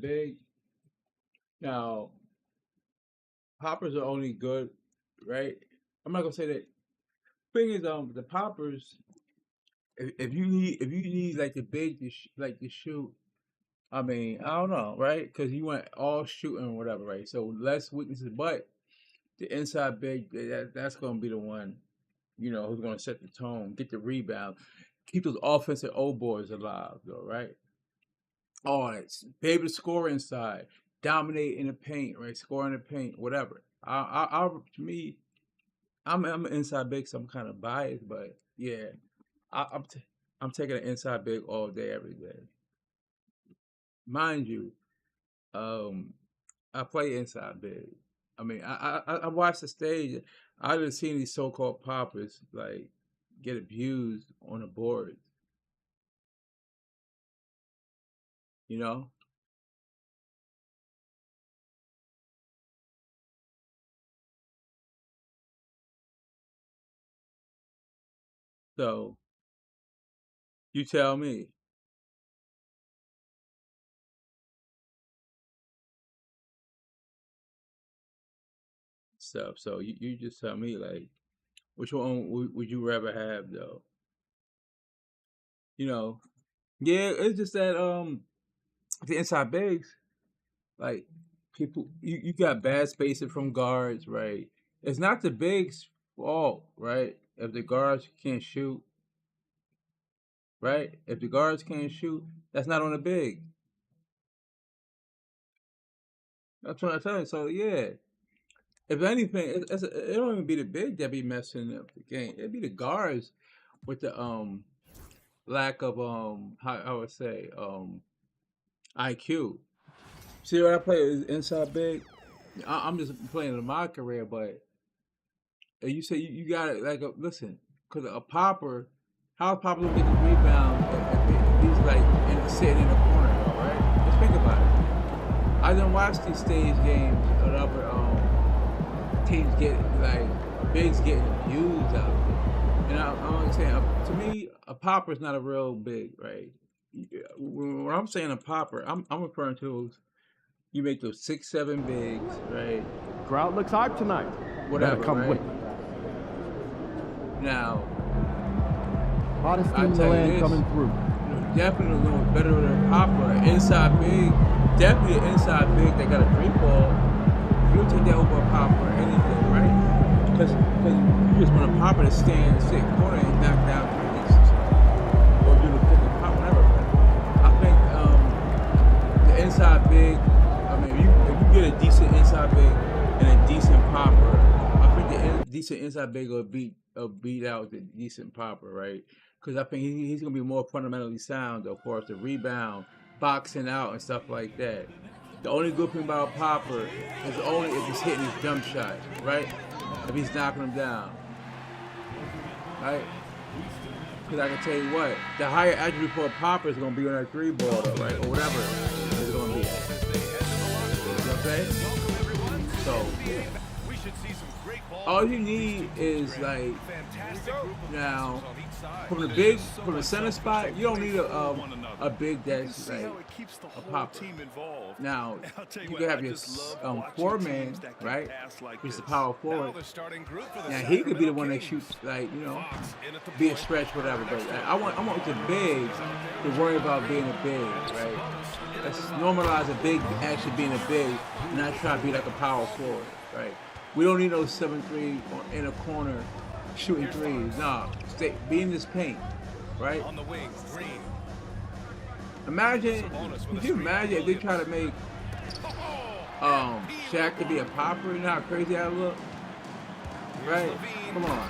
big. Now, poppers are only good, right? I'm not gonna say that. Thing is, the poppers. If you need like the big like to shoot. I mean, I don't know, right? Because you want all shooting or whatever, right? So less weaknesses, but the inside big, that's gonna be the one, who's gonna set the tone, get the rebound, keep those offensive old boys alive, though, right? Oh, it's be able to score inside, dominate in the paint, right? Score in the paint, whatever. To me, I'm an inside big, so I'm kind of biased, but yeah, I'm taking an inside big all day, every day. Mind you, um, I play inside big. I mean, I watched the stage. I've just seen these so-called poppers like get abused on the boards, you know. So you tell me stuff. So you just tell me like which one would you rather have though? You know, yeah, it's just that the inside bigs like people you got bad spacing from guards, right? It's not the bigs' fault, right? If the guards can't shoot, right? If the guards can't shoot, that's not on the big. That's what I'm telling you. So yeah, if anything, it don't even be the big that be messing up the game. It'd be the guards with the lack of how I would say IQ. See what I play is inside big. I'm just playing in my career, but you say you got it like listen, because a popper, how a popper gonna get the rebound if he's like sitting in the corner, though, right? Just think about it. I done watch these stage games of other teams get like bigs getting abused out there. And I'm saying to me, a popper is not a real big, right? When I'm saying a popper, I'm referring to you make those 6'7" bigs, right? Crowd looks hyped tonight. Whatever, Come right? with. Now, Hottest I team in the tell you land this, coming through. definitely going better than a popper. Inside big, definitely an inside big that got a three ball. You'll take that over a popper any day, right? Because you just want a popper to stand, sit corner, and knock down threes, or do the pick and pop, whatever. I think the inside big. I mean, if you get a decent inside big and a decent popper, I think the decent inside big will beat out the decent popper, right? Because I think he's gonna be more fundamentally sound, of course, the rebound, boxing out, and stuff like that. The only good thing about Popper is only if he's hitting his jump shot, right? If he's knocking him down, right? Because I can tell you what, the higher attribute for a Popper is going to be on that three ball, though, right? Or whatever it's going to be at. You know what I'm saying? So, all you need is like, now, from the center spot, you don't need a big that's like a popper. Now, you can have your four-man, right? He's the power forward. Now, he could be the one that shoots, like, be a stretch, whatever. But I want the bigs to worry about being a big, right? Let's normalize a big actually being a big, and not try to be like a power forward, right? We don't need those 7'3" in a corner shooting threes. Nah, be in this paint, right? On the wing, Green. Imagine, could you imagine if they try to make Shaq to be a popper? You know how crazy that would look? Right? Come on.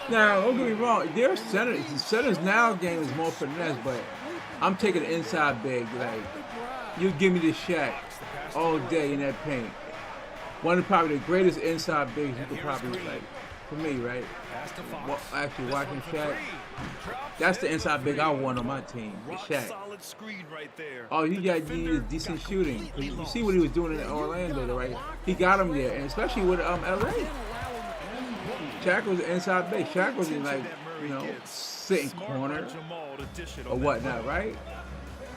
Now, don't get me wrong, their centers now game is more finesse, but I'm taking the inside big. Like, you give me the Shaq all day in that paint. One of probably the greatest inside bigs you could probably like, for me, right? Well, actually, watching Shaq, that's the inside big I want on my team, the Shaq. Oh, you need decent shooting. You see what he was doing in Orlando, right? He got him there, and especially with LA. Shaq was an inside big. Shaq was in like, sitting corner or whatnot, right?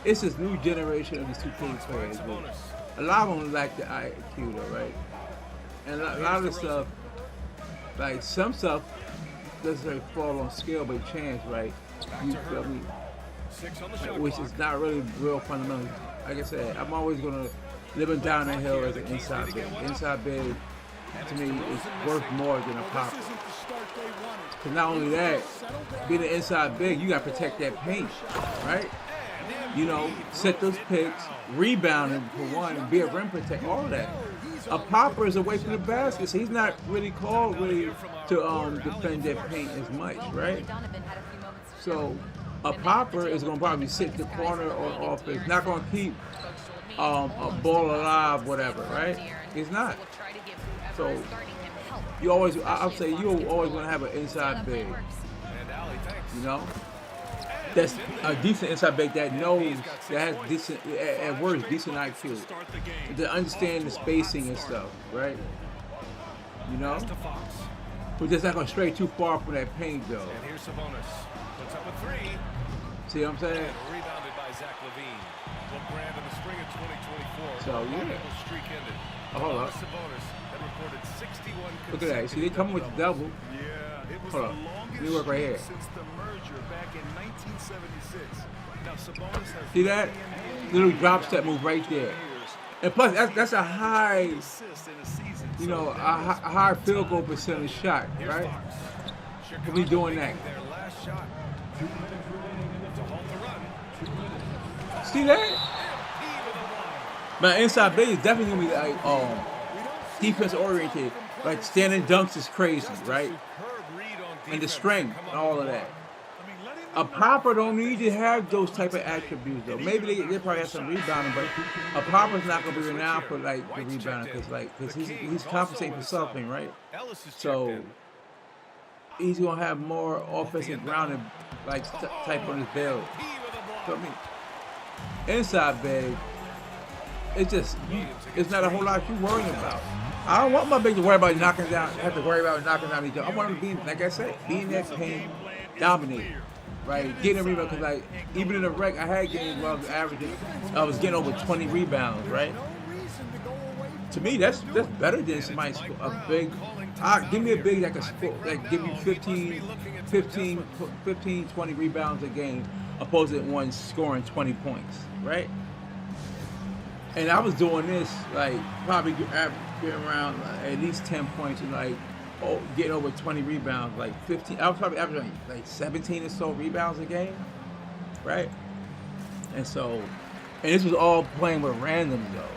it's this new generation of these 2K players. But a lot of them lack the IQ though, right? And a lot of the stuff, like some stuff, doesn't really fall on skill but chance, right? You feel me? Which is not really real fundamental. Like I said, I'm always gonna living down the hill as an inside big. Inside big, to me, is worth more than a popper. Cause not only that, being an inside big, you gotta protect that paint, right? You know, set those picks, rebounding for one, and be a rim protect, all of that. A popper is away from the basket, so he's not really called to defend that paint as much, right? So a popper is gonna probably sit in the corner or offense, not gonna keep a ball alive, whatever, right? It's not. So you always, I'll say you always want to have an inside big. You know, that's a decent inside big that knows, that has decent, at worst, decent IQ, to understand the spacing and stuff, right? You know, but just not gonna stray too far from that paint though. See what I'm saying? So yeah. Oh, hold up. Look at that. See, they coming with the double. Hold on. Let me work right here. See that? Little drop step move right there. And plus, that's a high, you know, a high field goal percentage shot, right? We'll be doing that. See that? My inside big is definitely gonna be like defense oriented. Like standing dunks is crazy, right? And the strength and all of that. A popper don't need to have those type of attributes though. Maybe they probably have some rebounding, but a popper's not gonna be renowned for like the rebounding because he's compensating for something, right? So he's gonna have more offensive grounding like type on his build. So I mean, inside big, it's not a whole lot you're worrying about. I don't want my big to worry about knocking down, have to worry about knocking down each other. I want him to be, like I said, be in that paint, dominate, right? Getting a rebound, because like, even in the rec, I had games where I was averaging, I was getting over 20 rebounds, right? To me, that's better than somebody, a big, give me a big that can score, like give me 15, 20 rebounds a game, opposed to one scoring 20 points, right? And I was doing this, like, probably getting around at least 10 points and, like, getting over 20 rebounds, like 15. I was probably averaging, like, 17 or so rebounds a game, right? And so, and this was all playing with randoms, though.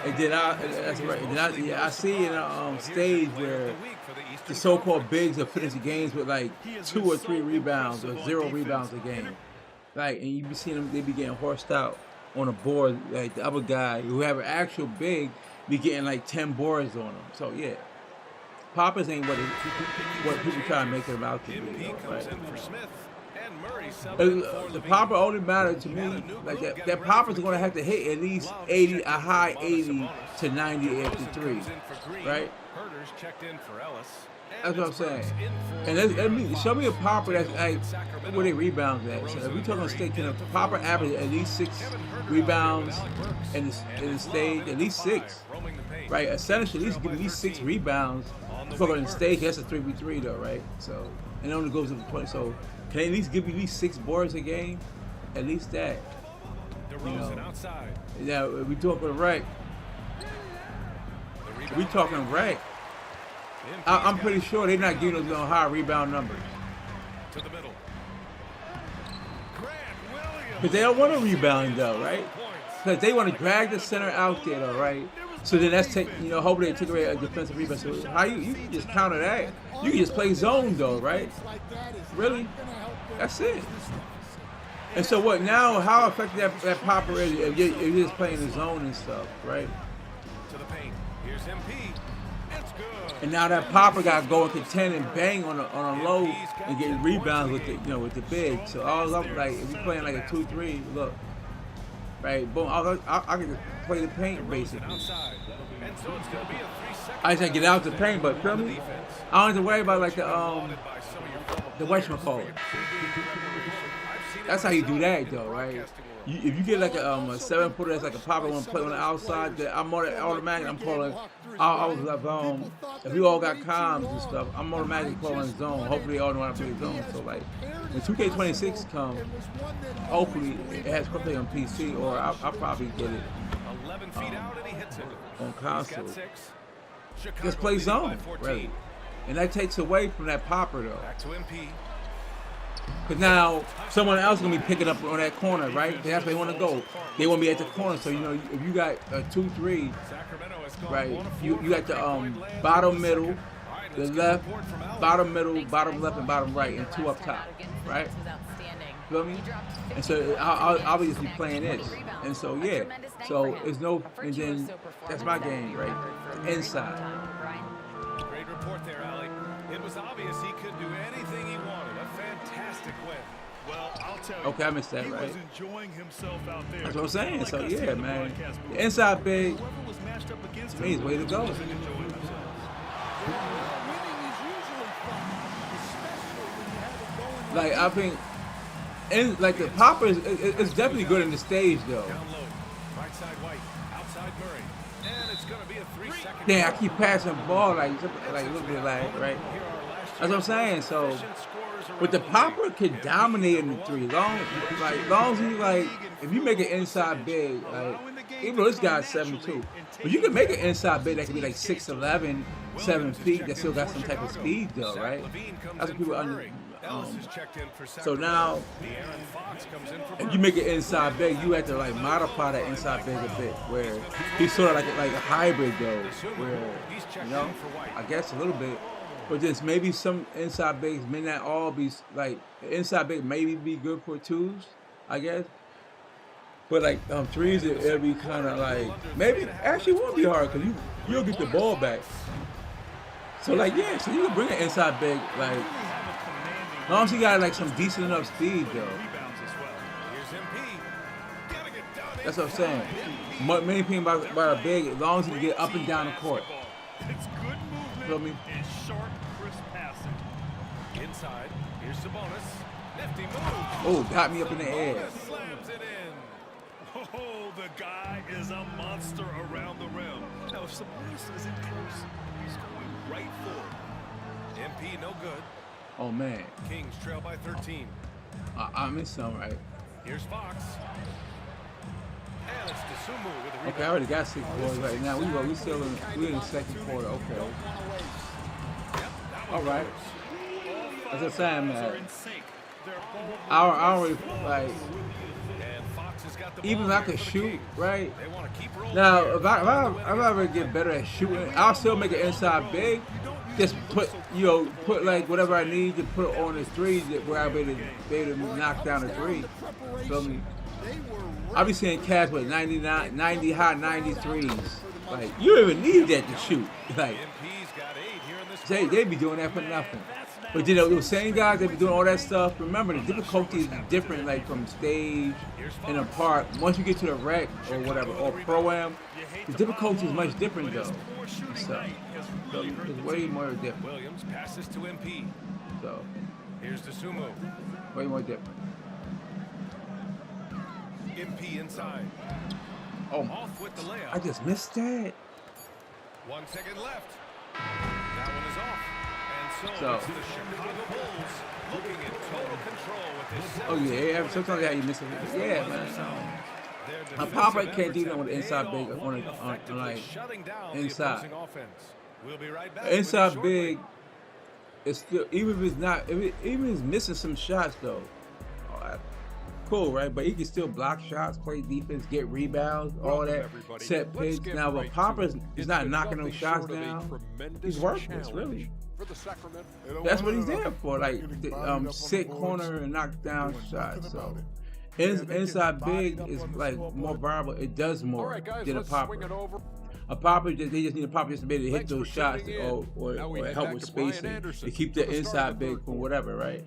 And then I see in a stage where the so-called bigs are finishing games with, like, 2 or 3 rebounds or 0 rebounds a game. Like, and you be seeing them, they be getting horsed out on a board. Like the other guy who have an actual big be getting like 10 boards on them. So yeah, poppers ain't what people try to make it about to be. Right? The popper only matters to me. Like that popper's going to have to hit at least 80, a high 80 to 90 after 3, right? That's what I'm saying. And show me a popper that's like where they rebounds at. So if we talking state, can a popper average at least 6 rebounds in the stage? At least 6, right? A center should at least give at least 6 rebounds. For in the stage, that's a 3v3 though, right? So and it only goes up to 20. So can they at least give you at least 6 boards a game? At least that. You know. Yeah, we talking rec. We talking rec. I'm pretty sure they're not giving us no high rebound numbers. Because they don't want to rebound though, right? Because they want to drag the center out there though, right? So then that's hopefully they take away a defensive rebound. So how you can just counter that? You can just play zone though, right? Really? That's it. And so what now? How effective that popper is if you're just playing the zone and stuff, right? To the paint. Here's MP. And now that popper got to go and contend and bang on a low and get rebounds with with the big. So all up like if you're playing like a 2-3, look, right, boom, I can just play the paint basically. I just get out the paint, but feel me? I don't have to worry about like the whatchamacallit. that's how you do that though, right? If you get like a 7-footer that's like a popper want to play on the outside, that I'm automatic. I'm calling. I was like, if we all got comms and stuff, I'm automatically calling zone. Hopefully, they all know how to play zone. So like, when 2K26 comes, hopefully it has to play on PC, or I'll probably get it 11 feet out and he hits it. on He's got console. 6. Just play Chicago zone, leading by 14. really. And that takes away from that popper though. Back to MP. Because now someone else is going to be picking up on that corner, right? That's where they want to go. They want to be at the corner. So, you know, if you got a 2-3, Sacramento has gone right, 1 of 4 you got the from three-point land bottom in middle, second. All right, the let's get a left, report from Alex. bottom middle, bottom left, and bottom right, and 2 up top, right? Feel me? And so I'll obviously be playing this. And so, yeah. So it's no, and then that's my game, right? Inside. Great report there, Ali. It was obvious he could do anything he wanted. A fantastic win. Well, I'll tell you. Okay, I missed that, He right? was enjoying himself out there. That's what I'm saying. Like So, us yeah, here in the man. broadcast booth. The inside big, Whoever was matched up against to me, is him way to go. was enjoying themselves. Like, I think, and like the popper is definitely good in the stage though. Down low. Right side White. Outside Murray. And it's going to be a 3-second. Damn, I keep passing the ball like a little bit like, right? Here are last That's what I'm saying. So, efficient scorers with the around popper league. can dominate in the 3. Long as you like, if you make it inside big, like, even though this guy's 7'2", but you can make it inside big that can be like 6'11", 7 feet. That still got some type of speed though, Zach right? Levine comes That's what in people for under. Murray. Ellis is checked in for So Sacramento. now, De'Aaron Fox comes in for if you Murray. make it inside big, you have to like modify that inside big a bit, where he's sort of like a hybrid though, where you know, I guess a little bit, but just maybe some inside bigs may not all be like inside big maybe be good for 2s, I guess, but like 3s it'll be kind of like maybe actually won't be hard because you'll get the ball back. So like yeah, so you can bring an inside big like. As long as he got like some decent enough speed though. Rebounds as well. Here's MP. Getting it done. That's what I'm saying. Main thing about a big, as long as he can get up and down the court. It's good movement Feel me? and sharp, crisp passing. Inside. Here's Sabonis. Nifty move. Oh, got me up in the air. Sabonis slams it in. Oh, the guy is a monster around the rim. Now, if Sabonis isn't close, he's going right for it. MP no good. Oh man, Kings trail by 13. I missed some right. Here's Fox. And it's Dosunmu with a rebound. Okay, I already got 6 boards right now. We still in the second quarter. Okay. Yep, that All one right. goes. That's what I'm saying, They're man. in sync. They're both I don't really like. And Fox has got the Even ball if I here could for the shoot, Kings. right? They want to keep rolling Now, here. if I ever get better at shooting, I'll still make it inside big. Just put like whatever I need to put on the 3s where I'll be able to knock down the 3. Feel me? I'll be seeing cats with 90 high 93s. Like you don't even need that to shoot. Like MP's got 8 here in this they be doing that for nothing. But you know those same guys that be doing all that stuff. Remember the difficulty is different, like from stage in a park. Once you get to the rec or whatever or pro-am, the difficulty is much different though. So it's way more different. Williams passes to MP. So Here's Dosunmu. way more different. MP inside. Oh, Off with the layup. I just missed that. 1 second left. That one is off. And so So- it's the Chicago Bulls looking in total control with this. Oh yeah, sometimes how you miss it. Yeah, man. A popper can't do that with the inside big on like inside. We'll be right back Inside with you big. It's still even if it's not even if it's missing some shots though. Cool, right? But he can still block shots, play defense, get rebounds, all that, set picks. Now, but Popper's is not knocking those shots down. He's worthless, really. That's what he's there for, like sit corner and knock down shots. So inside big is like more viable. It does more than a Popper. A Popper, they just need a Popper just to be able to hit those shots or help with spacing to keep the inside big from whatever, right?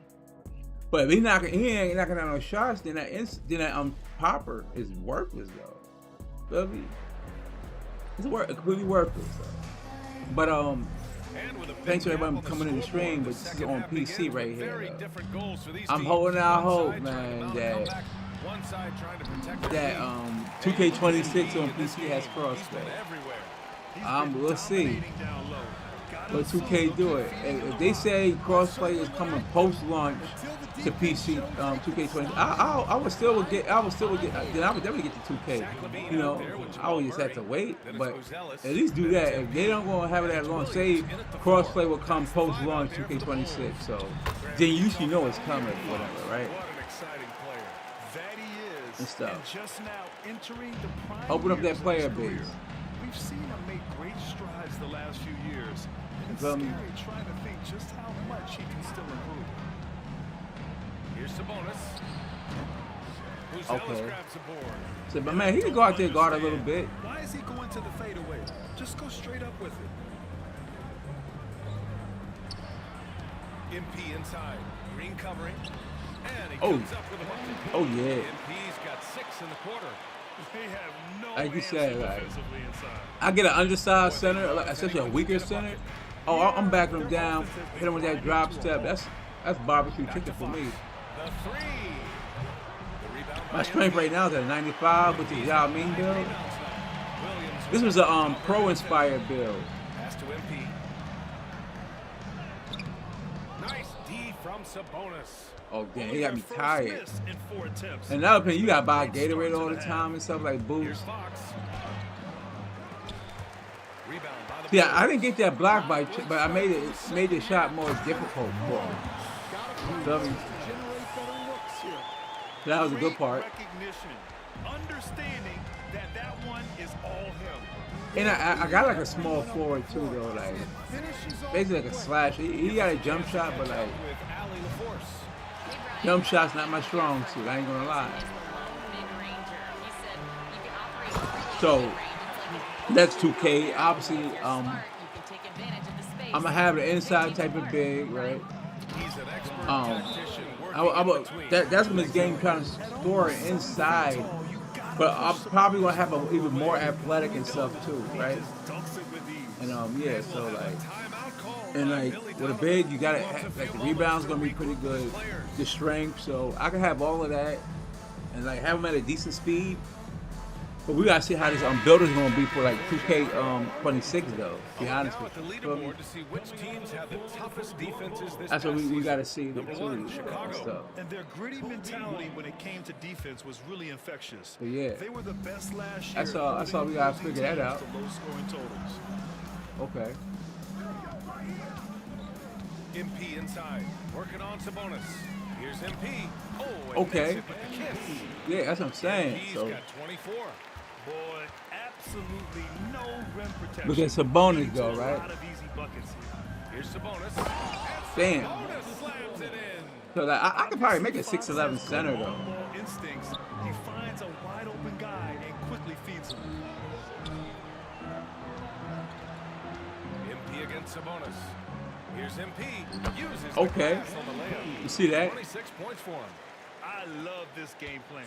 But if he ain't knocking down no shots, then that Popper is worthless though. It's completely worthless though. But And with a big Thanks to gap everyone on the coming in the scoreboard, stream, the but this is second on half PC begins right with here, very though. different goals for these I'm teams. holding out One hope, side trying to man, mount a that comeback, one side trying to protect their that lead. 2K26 on In this PC has game, crossplay. he's been everywhere. We'll see. Let 2K do it. If they say crossplay is coming post-launch to PC, 2K20, I would still get. Then I would definitely get the 2K. You know, I would just have to wait, but at least do that. If they don't want to have it that long, say crossplay will come post-launch 2K26, so then you should know it's coming, whatever, right? What an exciting player. That he is. And stuff. And just now entering the prime Open up that years of player his career. base. We've seen him make great strides the last few years. And it's From- scary trying to think just how much he can still improve. Here's Sabonis. Okay. grabs the board. So, but man, he can go out there and guard a little bit. Why is he going to the fadeaway? Just go straight up with it. MP inside. Green covering. And he Oh. comes up with a bucket. Oh yeah. MP's got 6 in the quarter. They have no Like you answer said, like, defensively inside. I get an undersized center, like, especially a weaker center. Oh, I'm backing him down, hit him with that drop step. That's barbecue chicken for me. The 3. The rebound by My strength right now is at 95 with the Yao Ming build. Williams This was a pro-inspired build. pass to MP. Nice D from Sabonis. Oh damn, he got me Their first tired. miss in 4 attempts. And another thing, you gotta buy Gatorade all the time and stuff like Here's boost. Fox. Rebound by the Yeah, I didn't get that block by, but I made the shot more difficult for him. Feel me? That was a good part. Recognition, understanding that that one is all him. And I got like a small forward too though, like basically like a slash. He got a jump shot, but like with Allie LaForce. jump shot's not my strong suit. I ain't gonna lie. So that's 2K. Obviously, I'm gonna have an inside type of big, right? He's an expert Um, tactician I working in would, between. that's when this game trying to score inside, but I'm probably gonna have a even more athletic and stuff too, right? Dunks it with ease. And yeah, so like. Timeout call And by like Billy with a Donovan. big, you gotta have, like the rebounds gonna be pretty good, the strength, so I can have all of that, and like have them at a decent speed. But we gotta see how this builder's gonna be for like 2K26 though. To be honest Now with at the you. Feel me? leaderboard to see which teams have the toughest defenses this That's what past we season. gotta see Number too. 1, and Chicago. stuff. And their gritty mentality when it came to defense was really infectious. But yeah. They were the best last year. That's all- holding we gotta opposing figure that teams out. to low-scoring totals. Okay. MP inside, working on Sabonis. Here's MP. Oh, and Okay. makes it with the kiss. Yeah, that's what I'm saying. MP's So got 24. Boy, absolutely no rim protection. look at Sabonis Leading to though, a right? lot of easy buckets here. Here's Sabonis. Damn. Sabonis slams it in. So like, I could probably make a 6'11" center though. Ball instincts. He finds a wide open guy and quickly feeds him. MP against Sabonis. Here's MP. Uses Okay. the pass on the layup. You see that? 26 points for him. I love this game plan.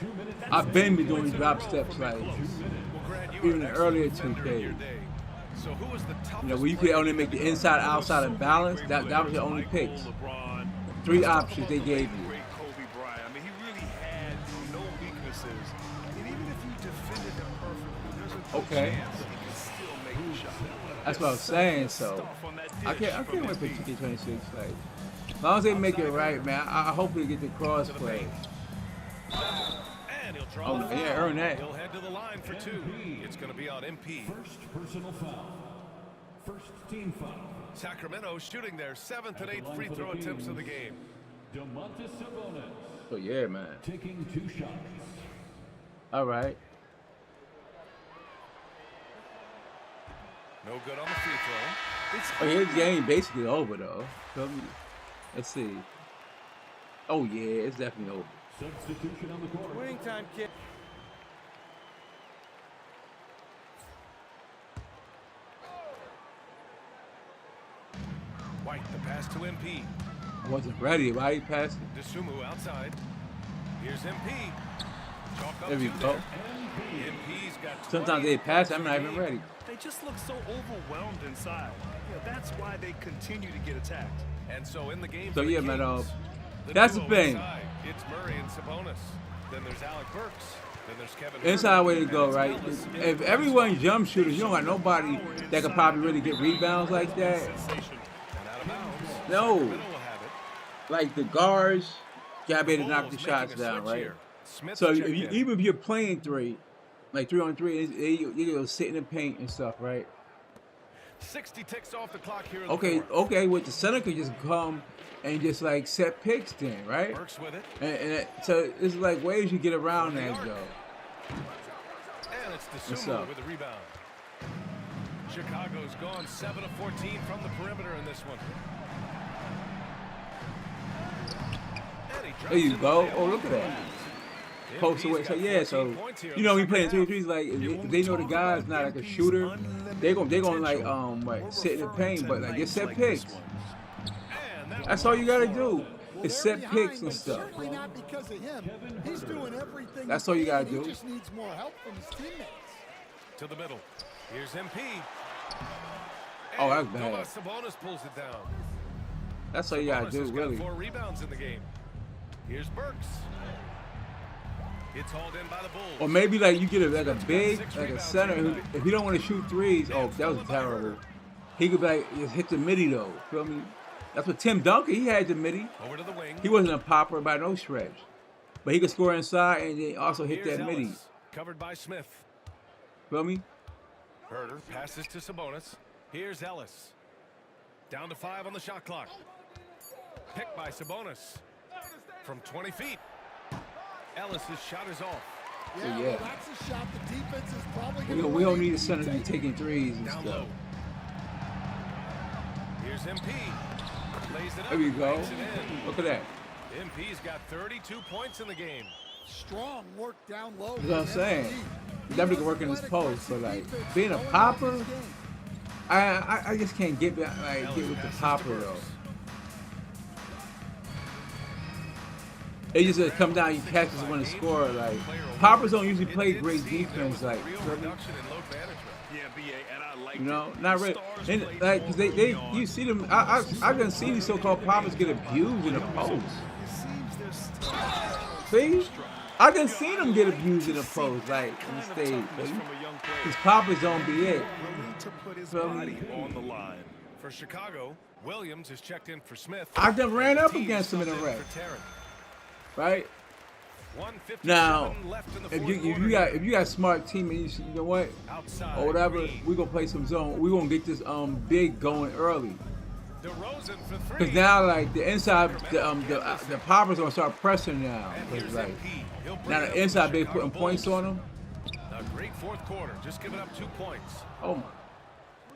I've been doing drop steps like Well, Grant, you even were an earlier excellent defender in 2K. your day. So who was the toughest You know, where you could player only make the inside, outside, and balance. That was your only picks. LeBron. 3 options they gave you. Great Kobe Bryant. I mean, he really had no weaknesses. And even if you defended him perfectly, there's a good Okay. chance he could still make the shot. That's what I was saying. So Stuff on that I dish can't from wait for Embiid. 2K26. Like, as long as they make it right, man. I hope they get the cross play. And he'll draw Oh, the foul. yeah, earn that. He'll head to the line for 2. It's going to be on MP. First personal foul. First team foul. Sacramento shooting their 7th and 8th free throw attempts of the game. Domantas Sabonis So yeah, man. taking 2 shots. All right. No good on the free throw. It's Oh, yeah, his game basically over though. Feel me? Let's see. Oh yeah, it's definitely over. Substitution on the court. Winning time, kid. White, the pass to MP. I wasn't ready. Why he passed it? Desumu outside. Here's MP. Chalk up There we 2 go. there. MP's got 20. Sometimes they pass. I'm not even ready. They just look so overwhelmed inside. That's why they continue to get attacked. And so in the game. So for the yeah, man. Kings, That's the duo thing. inside, it's Murray and Sabonis. Then there's Alec Burks. Then there's Kevin. Inside Huerter, way to go, and it's right? Ellis. If everyone's jump shooters, you don't got nobody that could probably really get rebounds like that. And out of bounds. No. Sacramento will have it. Like the guards, gotta be able to knock the Bulls shots making a down, switch right? here. Smith So checked if you, in. even if you're playing three, like 3-on-3, you go sit in the paint and stuff, right? 60 ticks off the clock here in Okay, the fourth. okay, with the center could just come and just like set picks then, right? Burks with it. So it's like ways you get around that though. And it's What's DeSumo up? with the rebound. Chicago's gone 7 of 14 from the perimeter in this one. And he drops There you in go. the layup. Oh, look at that. MP's Post away. got So yeah, 14 so points here you in know the we playing second 3 half. threes, like if they know the guy's not like a shooter, they gonna like like sit in the paint, but like just set picks. And that That's one all you gotta off. do. Is set picks and stuff. Certainly not because of him. He's doing everything. That's he all you can. gotta do. He just needs more help from his teammates. To the middle. Here's MP. Oh, that's And bad. Domas Sabonis pulls it down. That's all you gotta Sabonis do, has got really. 4 rebounds in the game. Here's Burks. It's hauled in by the Bulls. Or maybe like you get like a big, like a center who, if he don't want to shoot threes, oh that was terrible. He could be like just hit the midi though. Feel me? That's what Tim Duncan, he had the midi. Over to the wing. He wasn't a popper by no stretch. But he could score inside and then also hit Here's that midi. Ellis, covered by Smith. Feel me? Herter passes to Sabonis. Here's Ellis. Down to 5 on the shot clock. Picked by Sabonis. From 20 feet. Ellis's shot is off. Yeah, yeah. well, that's a shot the defense is probably We going to don't, we don't need a center to be taking threes and Down stuff. low. Here's MP. Lays it up. There you go. Banks it in. Look at that. MP's got 32 points in the game. strong work down low. That's what I'm saying. He Definitely does can work in his let post, but aggressive like defense being a going on in popper, this game. I just can't get with the popper though. It just come down, you catch us when to score. Like poppers don't usually play great defense. Like Yeah, BA, and I like you know, it. not The really. stars And play like 'cause they early on. you see them. I done see these so-called poppers get abused in the post. It seems they're still See, I done seen them get abused in the post, like in the stage. Because poppers don't be it. willing to put his Feel me? body on the line. For Chicago, Williams has checked in for Smith. I done ran up Team against him in a subbed wreck, for Tarrant. right? 157 Now, left in the if fourth you quarter. if you got smart team and you know what, Outside, or whatever, Green. we gonna play some zone. We gonna get this big going early. DeRozan for three. Cause now like the inside the poppers gonna start pressing now. And 'Cause, here's like MP. He'll bring now it up the inside for big Chicago putting points Bulls. on them. A great fourth quarter, just giving up 2 points. Oh my,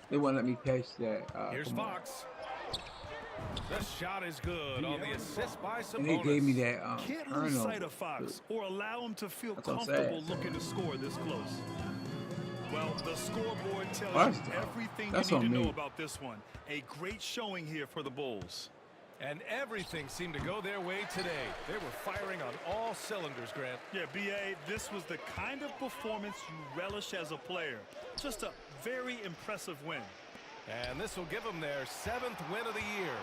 they won't let me catch that. Here's Come on. Fox. The shot is good on the assist by Sabonis. And they gave me that Can't lose turnover. sight of Fox or allow him to feel That's what I'm comfortable saying. looking to score this close. Well, the scoreboard tells That's you tough. everything That's you need on to know me. about this one. A great showing here for the Bulls. And everything seemed to go their way today. They were firing on all cylinders, Grant. Yeah, BA, this was the kind of performance you relish as a player. Just a very impressive win. And this will give them their 7th win of the year.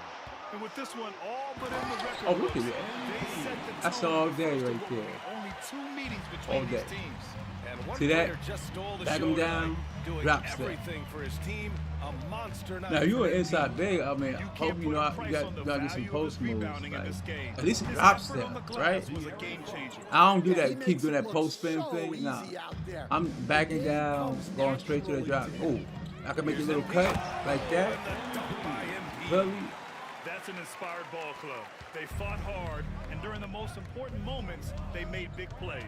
And with this one all but in the record Oh, look at books, that. they set the That's tone all for day first right of there. Only 2 meetings All between day. these teams. And one See that? player just stole the Back show him down, tonight, doing drops that. everything for his team. A monster night. Now you for an the inside team. big. I mean, You hope can't you put know a you price got on the do some value of his post moves. rebounding in Like, this game. at least His drop effort on the steps, glass right? was a game changer. I don't do Yeah, he that. Keep makes doing it that look post spin so thing. Nah, easy out there. I'm backing The down, game going comes straight to the drop. naturally Oh, I can make a little cut like that. And the dunk by MP. Really? That's an inspired ball club. They fought hard, and during the most important moments, they made big plays.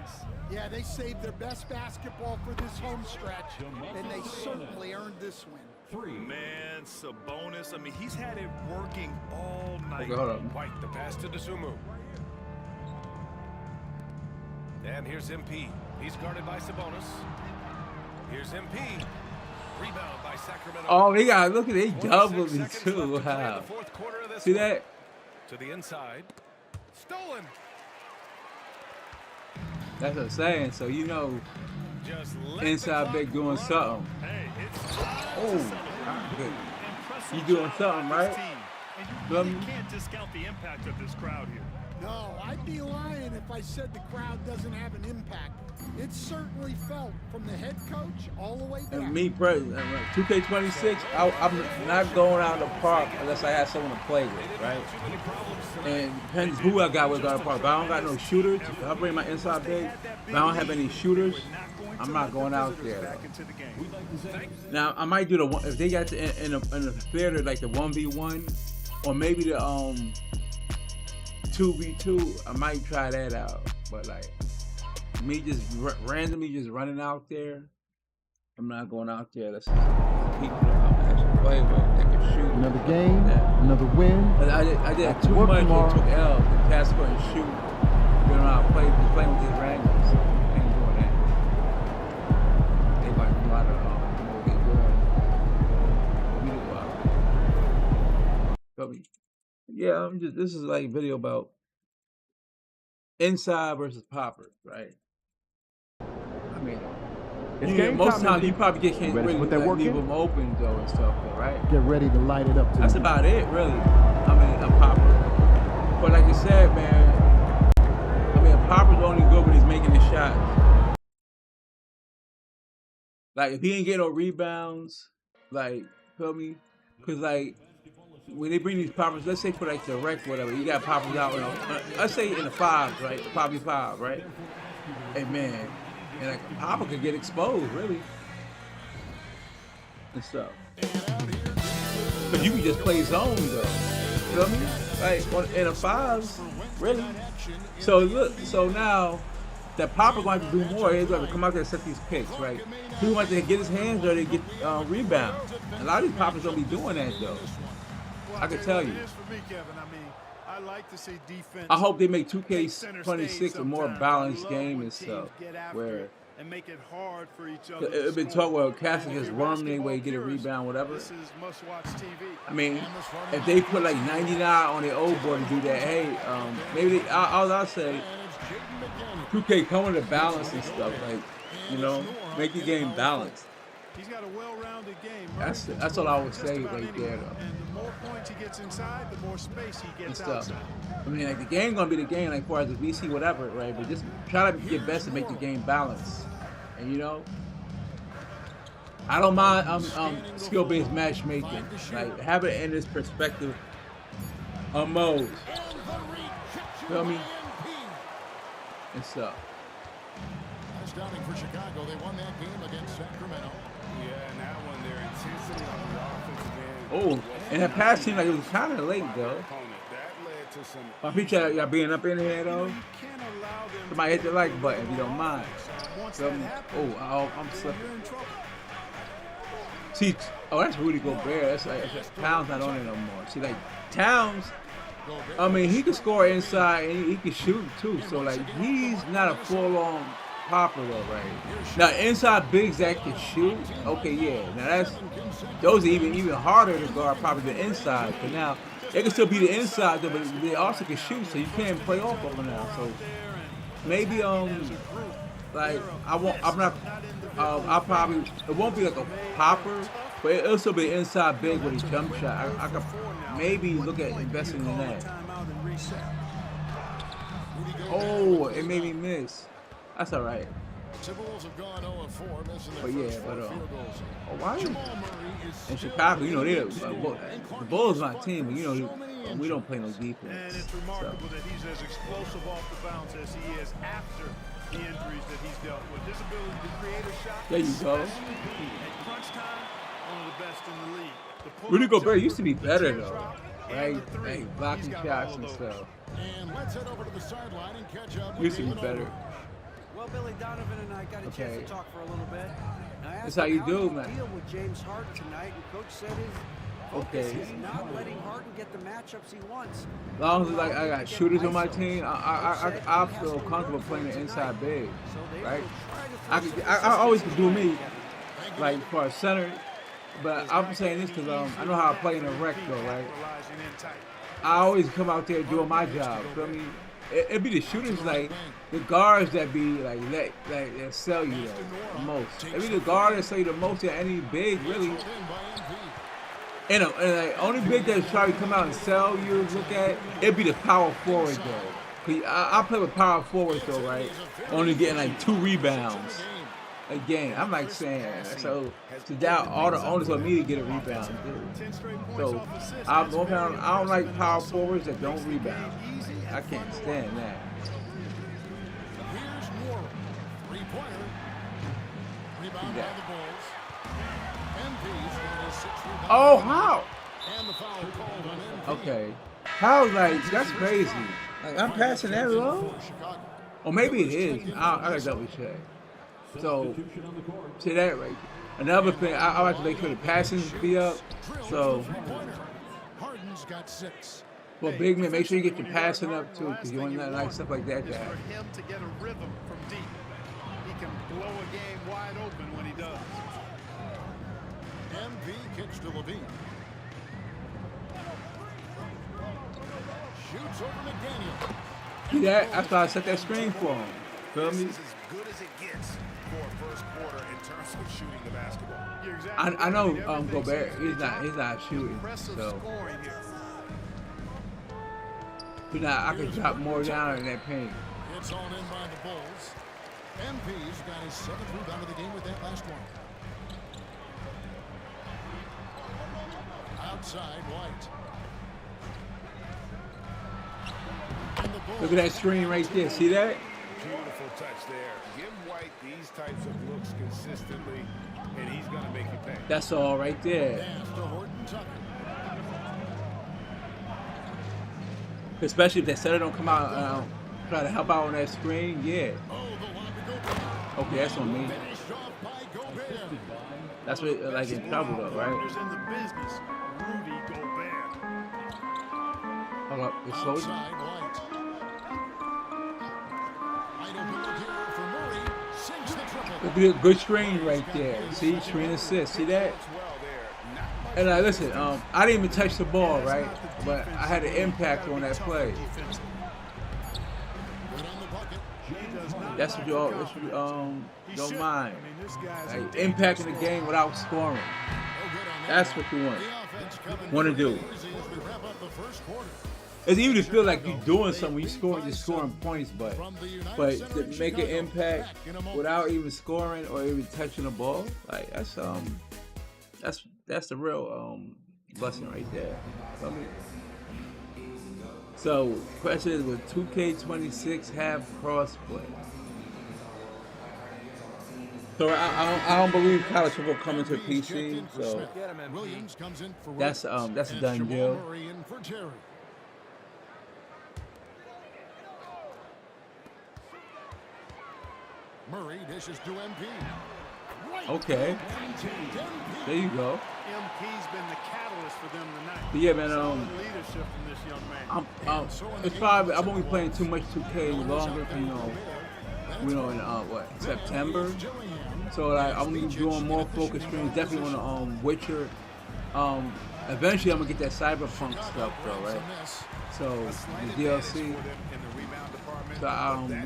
Yeah, they saved their best basketball for this home stretch, and they certainly earned this win. Man, Sabonis, I mean, he's had it working all night. Okay, hold on. White, the pass to DeSumo. And here's MP. He's guarded by Sabonis. Here's MP. Rebound by Sacramento. Oh, they got look at they 26 doubled me seconds too. left to play in Wow. the fourth quarter of this See one. that? To the inside. Stolen. That's what I'm saying. So you know, Just let the inside clock big doing run. something. Hey, it's time Oh, to celebrate. good. Impressive You doing something, This right? team. And you Feel really me? can't discount the impact of this crowd here. No, I'd be lying if I said the crowd doesn't have an impact. It's certainly felt from the head coach all the way down. And me, 2K26, I'm not going out in the park unless I have someone to play with, right? And depends who I got with out in the park. If I don't got no shooters, if I bring my inside big, if I don't have any shooters, I'm not going out there. Back into the game. Now I might do the one if they got in the theater like the 1v1 or maybe the 2v2. I might try that out, but like me just randomly just running out there, I'm not going out there. That's people that I actually play with that can shoot. Another game, Yeah. another win. But I did Back to too work much. tomorrow. It took L. The cats couldn't shoot. You know how I play playing with these randoms. Ain't doing that. They might know how to get good. We do Feel me? Yeah, this is like a video about inside versus poppers, right? I mean, It's game most time, times you MD. probably can't You ready to really put that work leave in? them open though and stuff, though, right? Get ready to light it up. That's Tonight. about it, really. I mean, a popper. But like you said, man, I mean, a popper's only good when he's making the shots. Like, if he ain't getting no rebounds, like, feel me? Because, like, when they bring these poppers, let's say for, like, the rec, whatever, you got poppers out, you know, let's say in the fives, right? Probably five, right? And, man, and, like, a popper could get exposed, really. And stuff. But you can just play zone though. Feel me? Like in a fives, really. So look, so now that Popper going to have to do more. He's going to come out there and set these picks, right? He wants to get his hands dirty, get rebounds. A lot of these Poppers don't be doing that though. I can tell you. It is for me, Kevin. I mean, I like to see defense. I hope they make take center 2K26 stage a more sometimes. balanced I love game when and teams stuff, get after where it and make it hard for each other. it's been talking about Cassie just worm their way, get a rebound, whatever. This is must-watch TV. I mean, if they put like 99 on their old board to do that, hey, maybe I'll say 2K come with a balance and stuff, like, you know, make the game balanced. He's got a well-rounded game. That's all I would Just say about right there, anywhere. though. And the more points he gets inside, the more space he And gets stuff. outside. I mean, like the game gonna be the game, like far as the VC, whatever, right? But just try to get your best to make the game balanced. And you know, I don't mind skill-based matchmaking. Like have it in this perspective of mode. Feel me? And stuff. Touchdowning for Chicago. They won that game against Sacramento. Yeah, and that one, their intensity on the offensive end. Oh, and that pass seemed like it was kind of late though. Opponent. That led to some I appreciate y'all being up in here though. You can't allow them Somebody hit the like button if you don't mind. Once Feel that me? happens, I'm slipping. you're in trouble. See, that's Rudy Gobert. That's like Towns not on it no more. See, like Towns, I mean, he can score inside and he can shoot too. So like, he's not a full-on popper though, right? Now inside bigs that can shoot, okay, yeah. Now those are even harder to guard probably than inside. But now they can still be the inside, though, but they also can shoot, so you can't play off of them now. So maybe like I'll probably, it won't be like a popper, but it'll still be inside big with a jump shot. I could maybe look at investing in that. Timeout and reset. Oh, it made me miss. That's all right. Timberwolves have gone 0-4, missing their But yeah, first but four field goals. oh, why? Jamal Murray is In Chicago, you know, the Bulls my team, but you know, we don't play no defense. And it's So, remarkable that he's as explosive off the bounce as he is after the injuries that he's dealt with. His ability to create a shot, there you go. especially at crunch time, one of the best in the league. The pull-up Rudy Gobert jumper, used to be the better teardrop, though, and right? the three. Like blocking He's got shots all and of those. stuff. And let's head over to the sideline and catch up with Used to be David better. Olbermann. Well, Billy Donovan and I got a chance Okay. to talk for a little bit. I asked That's how him you do, did man. deal with James Harden tonight, and Coach said his focus Okay. is not letting Harden get the matchups he wants. As long as like I got shooters on my team, I feel comfortable playing the inside big, right? I always can do me, like for a center, but I'm saying this because I know how I play in a rec though, right? Capitalizing in tight. I always come out there doing my job. Feel me? It be the shooters like the guards that be like that sell you the most. It be the guard that sell you the most than any big really. And like, only big that probably come out and sell you look at, it'd be the power forward though. Cause I play with power forwards though, right? Only getting like 2 rebounds a game. I'm like saying, so to doubt all the owners want me to get a rebound, dude. So I don't like power forwards that don't rebound. I can't stand that. Here's Moore. 3-pointer. Rebound by the Bulls. MP's got his 6th rebound. Oh, how? And the foul called on MP. Okay. How, like, that's crazy. Like, I'm passing that low? Or maybe it is. I gotta double check. So, see that right? Another thing, I like to make sure the passing be up. So, Harden's got 6. well, big man, make sure you get your passing up too, because you want that like stuff like that to It's for happen. him to get a rhythm from deep. He can blow a game wide open when he does. MP kicks to Levine. Shoots over McDaniel. See that? That's why I set that screen for him. Feel me? This is as good as it gets for a first quarter in terms of shooting the basketball. You're exactly I know right. Everything Gobert, seems he's not shooting, impressive so scoring here. but now I can drop more down in that paint. It's on in by the Bulls. MP's got his 7th rebound of the game with that last one. Outside, White. And the Bulls. Look at that screen right there. See that? Beautiful touch there. Give White these types of looks consistently, and he's going to make you pay. That's all right there. Pass to Horton Tucker. Especially if that setter don't come out try to help out on that screen. Yeah. Oh, the lob to Gobert. Okay, that's on me. Finished off by Gobert. That's what like in trouble though, right? Who's in the business? Rudy Gobert. Hold up, it's slow. Outside, White. Idle ball here for Murray. Sinks the triple. Look at the good screen right there. See, screen assist. See that? Well there. Not much And listen, I didn't even touch the ball, right? But I had an impact on that play. Good on the bucket. That's what you don't mind. I mean, this guy's a Like dangerous impacting the game without scoring. No good on that. That's what you want. The offense coming Want to from do. Jersey as we wrap up the first quarter. It's even to feel like you're doing something when you're scoring points, but From the United to Center in make an Chicago, impact back in a moment. without even scoring or even touching the ball, like that's the real blessing right there. Feel me? So, question is, with 2K26 have crossplay? So I don't believe college football coming to Reed's checked PC. in for So Smith. Williams comes in for that's Williams. that's a And done Jamal deal. Murray in for Terry. Murray dishes to MP. Right Okay, to there you go. MP's been the catalyst for them tonight. But yeah, man. Solid leadership from this young man. It's probably I won't be playing too much 2K longer. You know, in what September. So like I'm gonna be doing more focus streams. Definitely on the Witcher. Eventually I'm gonna get that Cyberpunk stuff though, right? So the DLC. So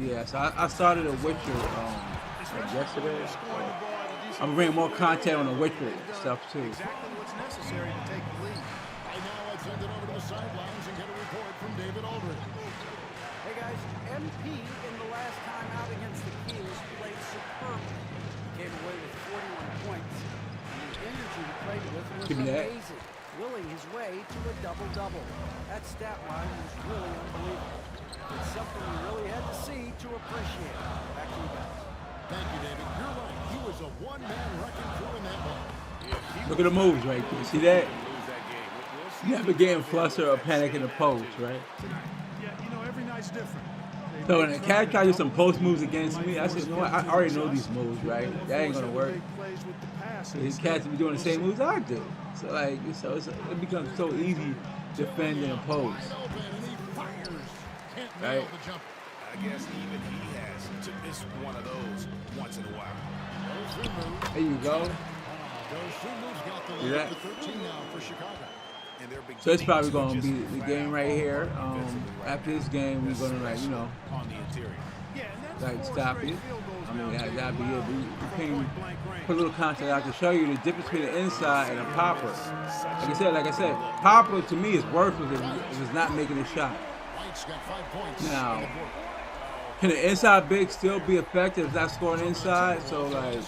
yeah. So I started a Witcher like yesterday. I'm bringing more content on the Witcher stuff too. Exactly what's necessary to take the lead. And now let's send it over to the sidelines and get a report from David Aldridge. Hey guys, MP in the last time out against the Kings played superbly. Came away with 41 points. And the energy he played with was Give me that. amazing, willing his way to a double-double. That stat line was really unbelievable. It's something we really had to see to appreciate. Back to you guys. Thank you, David. You're right. He was a one-man wrecking crew in that one. Look at the moves right there. See that? You never getting flustered or panic in the post, right? Yeah, you know, every night's different. So when a cat try to do some post moves against me, I said, you know what? I already know these moves, right? That ain't gonna work. Plays with the pass. These cats be doing the same moves I do. So like, it becomes so easy defending a post, Open and he fires. Can't right? nail the jumper. I guess even he has to miss one of those once in a while. Those two moves. There you go. Those two moves got the See lead that? to 13 now for Chicago. And they're So it's probably beginning gonna to be just the flat game out right fall here. apart defensively right After now, this game, we're gonna like, you know, on the interior. like stop it. I mean, that'd be it. We can put a little content out to show you the difference between the inside and a popper. Like I said, popper to me is worthless if it's not making a shot. Now, can the inside big still be effective if it's not scoring inside? So like,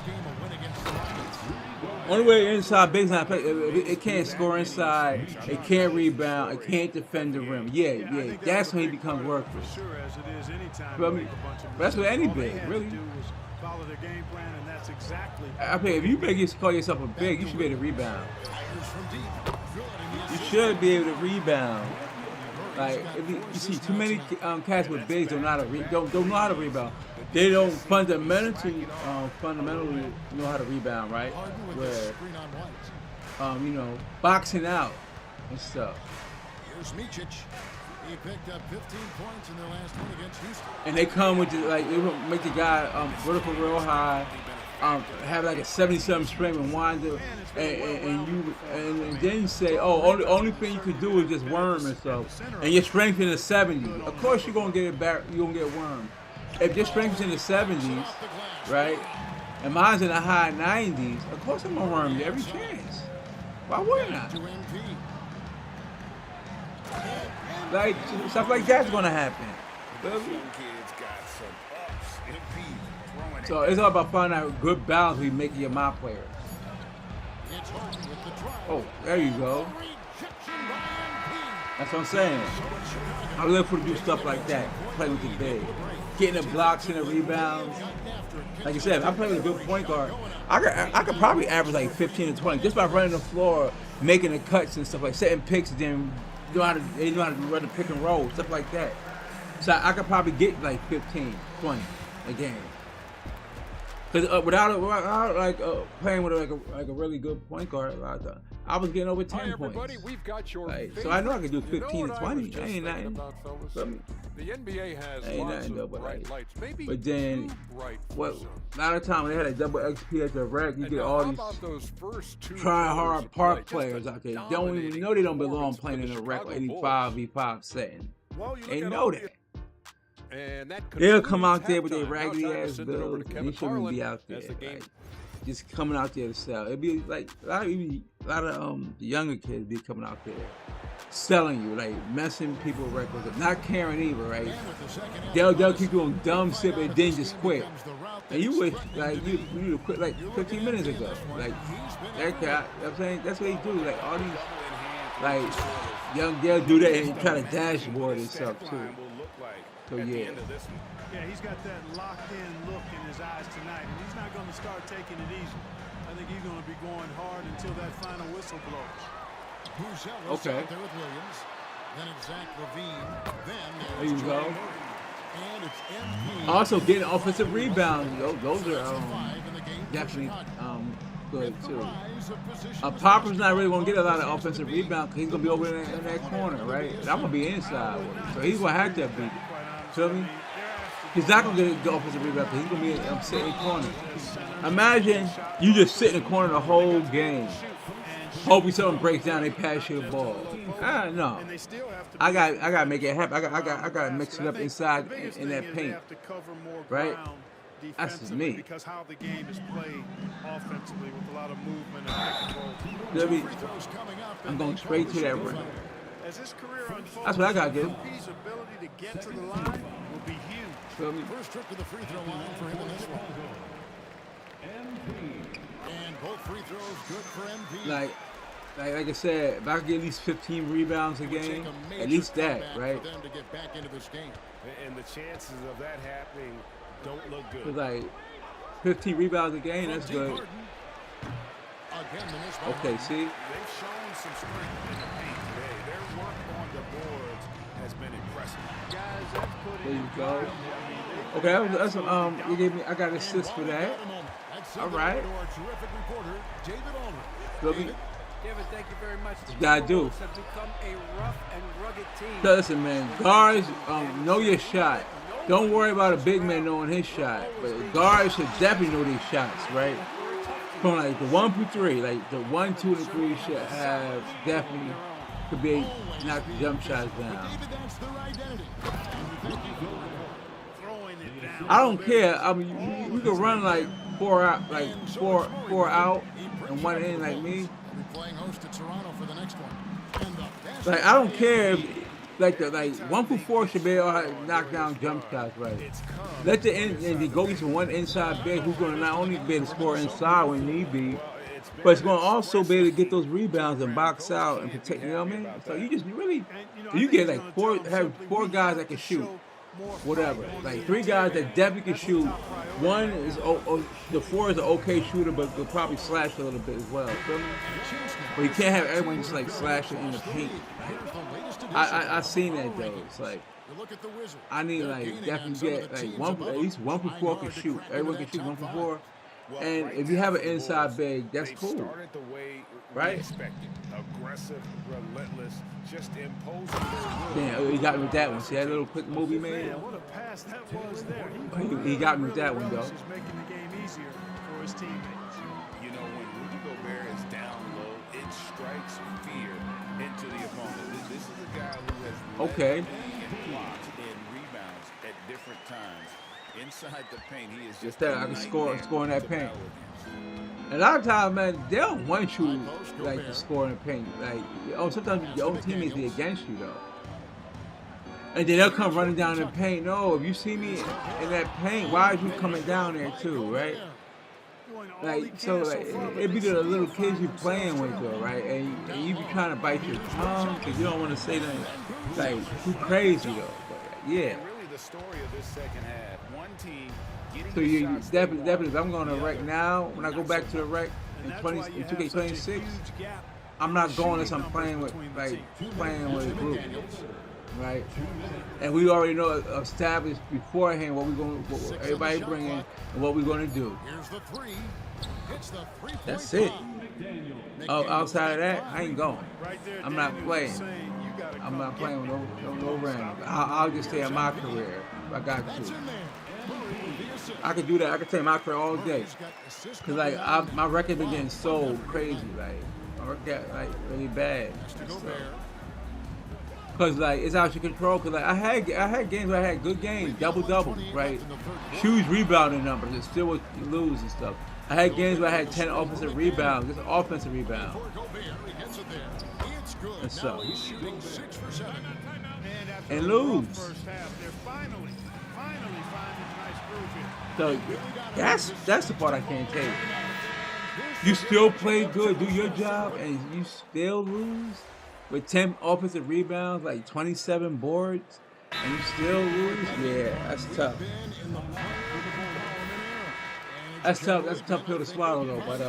only way inside big's not effective, it can't score inside, it can't rebound, it can't defend the rim. Yeah, that's when he becomes worthless. But I mean, that's with any big, really. I mean, if you call yourself a big, you should be able to rebound. You should be able to rebound. Like, if you see too many cats with bigs don't know how to rebound. They don't fundamentally know how to rebound, right? Where, boxing out and stuff. Here's Micic. He picked up 15 points in their last one against Houston. And they come with they will make the guy vertical real high, have like a 77 spring and wind up, and then you say, oh, only thing you could do is just worm and stuff, and your strength in the 70s. Of course you're gonna get it back. You're gonna get worm. If your strength is in the 70s, right, and mine's in the high 90s, of course I'm gonna worm you every chance. Why wouldn't I? Like, stuff like that's gonna happen. So it's all about finding out a good balance when you make your my players. Oh, there you go. That's what I'm saying. I live for to do stuff like that. Play with the big. Getting the blocks and the rebounds. Like I said, if I play with a good point guard, I could probably average like 15 to 20 just by running the floor, making the cuts and stuff like setting picks, and then they know how to run the pick and roll, stuff like that. So I could probably get like 15, 20 a game. Because without playing with like a really good point guard, I was getting over 10 points. We've got your So I know I could do 15 to 20. That ain't nothing. The NBA has ain't lots nothing of though, bright lights. Maybe but then, what? A lot of time when they had a double XP at the rec, you get all these try hard park players out there. They don't even know they don't belong playing in a rec 85v5 setting. They know that. They'll come out there with their raggedy ass bills, and they shouldn't be out there. Like, just coming out there to sell. It'd be like a lot of the younger kids be coming out there selling you, like messing people records up, not caring either, right? They'll keep doing dumb shit and then just quit. And you wish like you need to quit like 15 minutes ago. Like that guy, I'm saying that's what they do. Like all these they'll do that and try to dashboard and stuff too. So yeah. Yeah, he's got that locked-in look in his eyes tonight, and he's not going to start taking it easy. I think he's going to be going hard until that final whistle blows. Okay. Out there with Williams. Then it's Zach LaVine. Then there you go. And it's MP. Also getting offensive rebounds. Those are definitely good too. Popper's not really going to get a lot of offensive rebounds because he's going to be over in that corner, right? And I'm going to be inside with him. So he's going to have to beat it. Feel me? He's not going to get the offensive rebound because he's going to be sitting in the corner. Imagine you just sit in the corner the whole game. Hoping something breaks down, they pass you the ball. No. I got to make it happen. I got to mix it up inside in that paint. Right? That's just me. Because how the game is played offensively with a lot of movement and pick and roll. I'm going straight to that rim. As his career unfolds, that's what I got to do. His ability to get to the line will be huge. Feel me? First trip to the free throw line for him in this one. And both free throws good for MP. Like I said, if I could get at least 15 rebounds a game, at least that, right? For them to get back into this game. And the chances of that happening don't look good. Cause like 15 rebounds a game, that's good. Okay, see? They've shown some strength in the paint today. Their work on the boards has been impressive. There you go. Okay, that's you gave me. I got an assist for that. All right. David, thank you very much. Gotta do. Have become a rough and rugged team. Listen, man, guards, know your shot. Don't worry about a big man knowing his shot, but guards should definitely know these shots, right? From like the 1 through 3, like the 1, 2, and 3 should have definitely could be knock the jump shots down. Throwing it down. I don't care. I mean, we could run like four out and one in like me. Playing host to Toronto for the next one. And Like I don't care if like 1-for-4 should be able to knock down jump shots, right? Let the and the go get one inside big who's going to not only be able to score inside when need be, but it's going to also be able to get those rebounds and box out and protect. You know what I mean? So you just really you get like four guys that can shoot. Whatever, like 3 guys that definitely can shoot. One is the 4 is an okay shooter, but will probably slash a little bit as well. Feel me? But you can't have everyone just like slashing in the paint. I seen that though. It's like I need like definitely get like at least 1-for-4 can shoot. Everyone can shoot 1-for-4. And if you have an inside big, that's cool, right? Aggressive, relentless, just imposing. Damn, he got me with that one. See that little quick move he made? What a pass that was there. He got me with that one, though. Is making the game easier for his teammates. You know, when Rudy Gobert is down low, it strikes fear into the opponent. This is a guy who has okay. blocks and rebounds at different times. Inside the paint, he is just I can score in that paint. And a lot of times, man, they don't want you like to score in the paint. Like, sometimes your own teammates be against you though. And then they'll come running down in the paint. No, if you see me in that paint, why are you coming down there too, right? Like, so like, it be the little kids you playing with though, right? And you be trying to bite your tongue because you don't want to say nothing like too crazy though. But, yeah. really the story of this second half. One team getting So you definitely, if I'm going to rec now, when I go back to the rec in 2K26, I'm not going unless I'm playing with a group, right? And we already know established beforehand what everybody bringing and what we're going to do. here's the 3. It's the 3-point That's it. shot. Outside of that, I ain't going. Right there, I'm not Daniel playing. was saying, you gotta I'm come not get playing with me. no random. I'll just stay in my career. If I got That's to. in there. The assist. I could do that. I could take my career all day. He's got assist Cause like number 9. my record been getting so crazy, like my record got like really bad. To Gobert. Cause like it's out of control. Cause like I had games where I had good games, double, right? Huge rebounding numbers, and still would lose and stuff. I had games where I had 10 offensive rebounds, just offensive rebounds For Gobert, he gets it there. It's good. and Now stuff, he's shooting 6 for 7. And after and a rough lose. first half, they're finally finding a nice groove here. So that's the part I can't take. You still play good, do your job, and you still lose with 10 offensive rebounds, like 27 boards, and you still lose. Yeah, that's tough. That's tough. That's a tough pill to swallow, though. But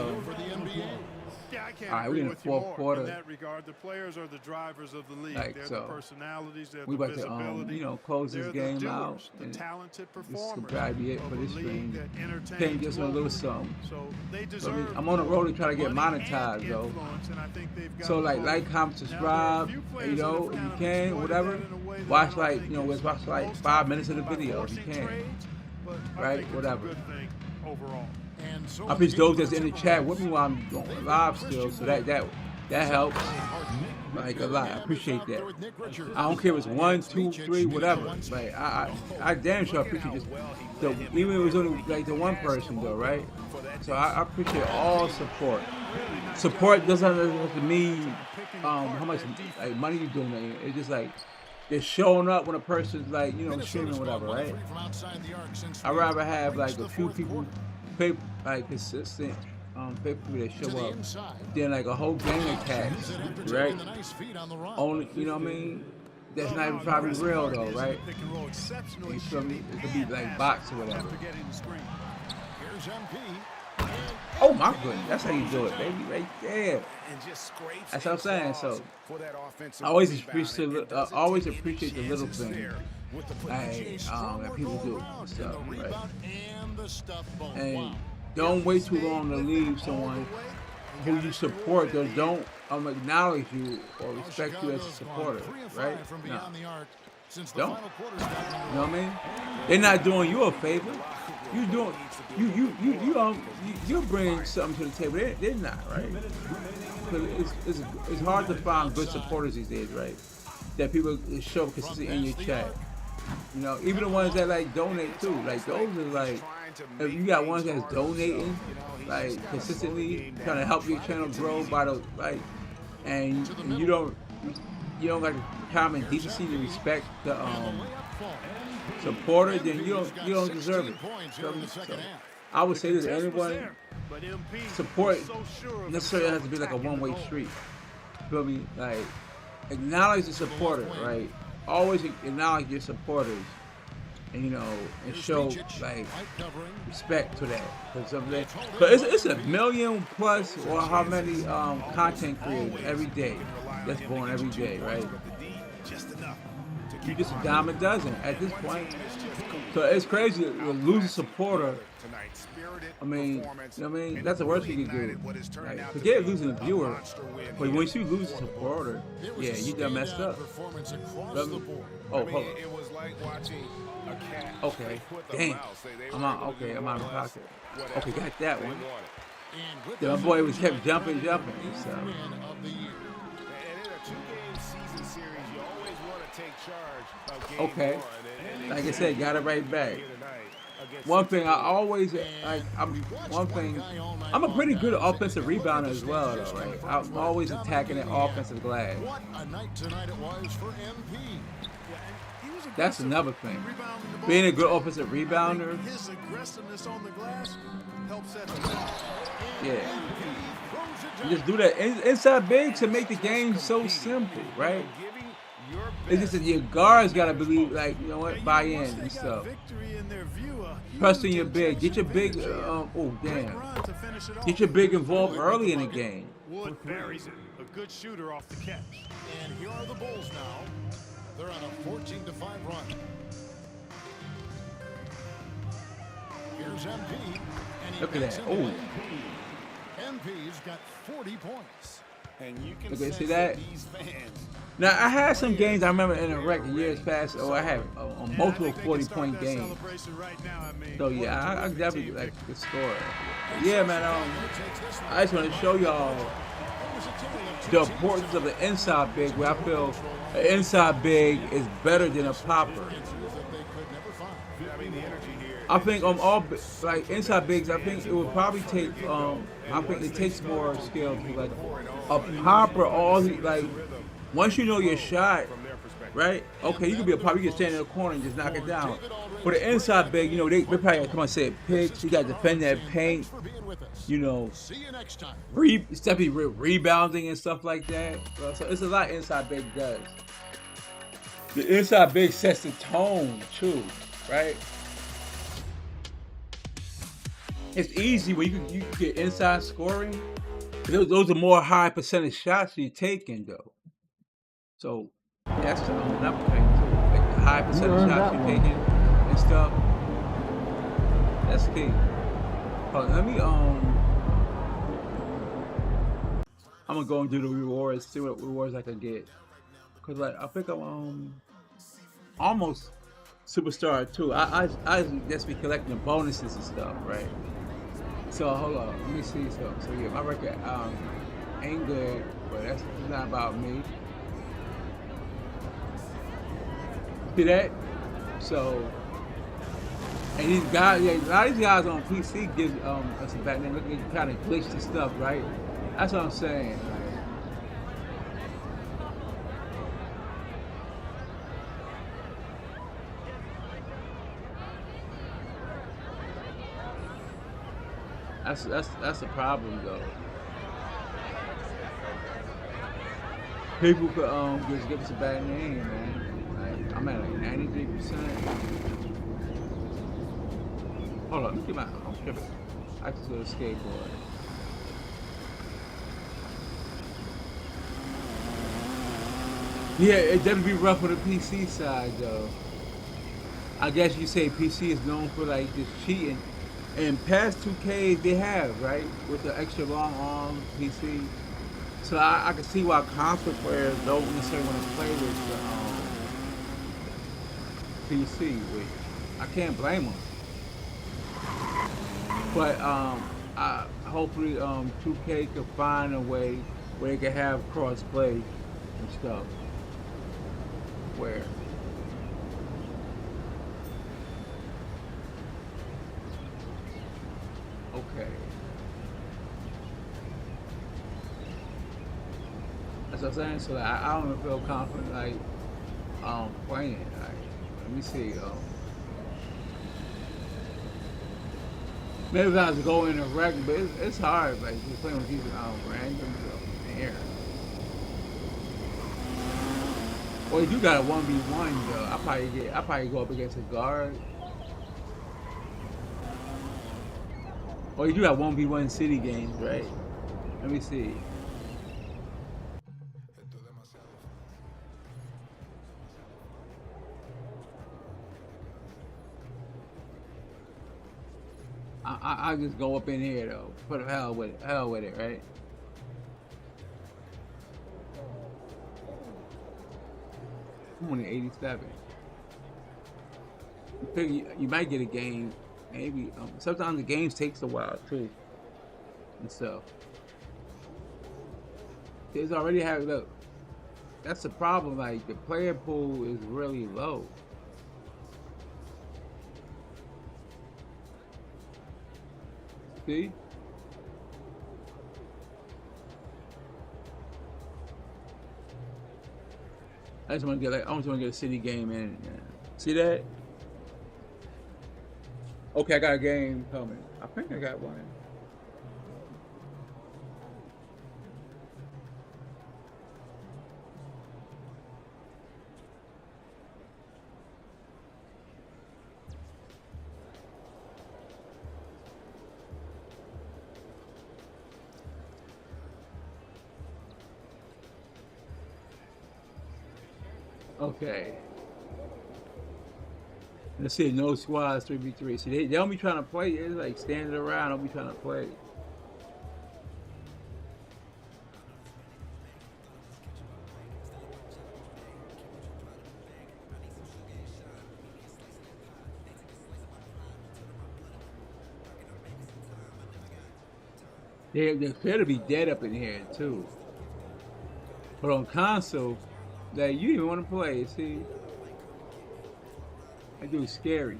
Yeah, I can't all right, agree we in the with you fourth more quarter. In that regard, the players are the drivers of the league. Like, they're so, the personalities, they're we the about to visibility. close this they're game the doers, out. the And talented this performers. could probably be it for of a this league stream. that entertains Can't get us a little globally. something. So they I deserve mean, I'm on the road to try to get money and monetized, though. influence, and I think they've got So both. like, comment, Now, subscribe, there are a few you players that know, have if you kind of can, exploited whatever. that in a way that Watch I don't like, think you know, is watch like most 5 minutes of the by video if you forcing can. trades, but I Right, think it's a whatever. good thing overall. And so I appreciate those that's in the chat with me while I'm going live still, so that helps. Like a lot. I appreciate that. I don't care if it's 1, 2, 3, whatever. Like I damn sure appreciate this. So even if it was only like the one person though, right? So I appreciate all support. Support doesn't have to mean how much like money you're doing. It's just like they're showing up when a person's like, you know, streaming whatever, right? I'd rather have like a few people pay like consistent people that show up than like a whole gang of cats, right? Only, you know what I mean? That's not even probably real though, right? You feel me? It could be like bots or whatever. Oh my goodness, that's how you do it, baby, right there. That's what I'm saying. So I always appreciate the little things that people do. So, right? And don't wait too long to leave someone who you support that don't acknowledge you or respect you as a supporter, right? No. Don't. You know what I mean? They're not doing you a favor. You're bringing something to the table. They're not, right? It's hard to find good supporters these days, right? That people show consistency in your chat. You know, even the ones that like donate too. Like those are like, if you got ones that's donating, like consistently trying to help your channel grow by the like, and you don't got the common decency to respect the supporter, then you don't deserve it. So, I would say to anyone, support necessarily has to be like a one-way street. Feel me? Like, acknowledge the supporter, right? Always acknowledge your supporters, and you know, and show like respect to that. Because it's a million plus or how many content creators every day that's born every day, right? You just a dime a dozen at this point. So it's crazy to lose a supporter. I mean, you know what I mean? That's the worst you can do. Like, forget losing a viewer, but once you lose a supporter, yeah, you done messed up. Oh, hold on. Okay, damn. I'm out. Okay, I'm out of pocket. Okay, got that one. Yeah, my boy was kept jumping. So. Okay, like I said, got it right back. One thing I always like, I'm a pretty good offensive rebounder as well, though, right? I'm always attacking that offensive glass. That's another thing. Being a good offensive rebounder. Yeah. You just do that inside big to make the game so simple, right? It's just that your guards gotta believe, like, you know what, buy in and stuff. Trust in your big. Get your big. Oh damn. Get your big involved early in the game. Wood buries it. A good shooter off the catch. And here are the Bulls now. They're on a 14-5 run. Here's MP. Look at that. Oh. MP's got 40 points. And you can see that? Now, I had some games I remember in the record years past, I had a multiple 40-point games. So, yeah, I definitely like the score. Yeah, man, I just want to show y'all the importance of the inside big, where I feel an inside big is better than a popper. I think all like inside bigs, I think it would probably take I think it takes more skill to like a popper. Like once you know your shot, right? Okay, you can be a popper. You can stand in the corner and just knock it down. But the inside big, you know, they probably come on say picks. You got to defend that paint. You know, rebounding and stuff like that. So it's a lot inside big does. The inside big sets the tone too, right? It's easy when you get inside scoring. Those are more high percentage shots you're taking, though. So that's another thing too. Like the high percentage shots you're taking and stuff. That's key. Let me I'm gonna go and do the rewards. See what rewards I can get. Cause like I think I'm almost superstar too. I just be collecting bonuses and stuff, right? So hold on, let me see. So yeah, my record ain't good, but that's not about me. See that? So, and these guys, yeah, a lot of these guys on PC gives us a back then. Look, they kind of glitched and stuff, right? That's what I'm saying. That's a problem though. People could just give us a bad name, man. Like I'm at like 93%. Hold on, let me get my tripping. I just go to skateboard. Yeah, it definitely be rough on the PC side though. I guess you say PC is known for like just cheating. And past 2Ks they have, right? With the extra long arm PC. So I can see why console players don't necessarily want to play with the PC. I can't blame them. But hopefully 2K can find a way where they can have cross-play and stuff. Where That's what I'm saying. So like, I don't feel confident like playing. Like, let me see. Maybe if I was to go in a wreck, but it's hard. Like just playing with these random here. Well, you got a 1v1 though. I probably go up against a guard. Well, you do have 1v1 city games, right? Let me see. I'll just go up in here though. For the hell with it, right? I'm only 87. You might get a game, maybe. Sometimes the games takes a while too, and stuff. There's already have look. That's the problem. Like the player pool is really low. See? I just want to get a city game in. See that? Okay, I got a game coming. I think I got one. Okay. Let's see, no squads, 3v3. See, they don't be trying to play. It's like standing around, don't be trying to play. They appear to be dead up in here too. But on console, that you even want to play, see? That dude's scary.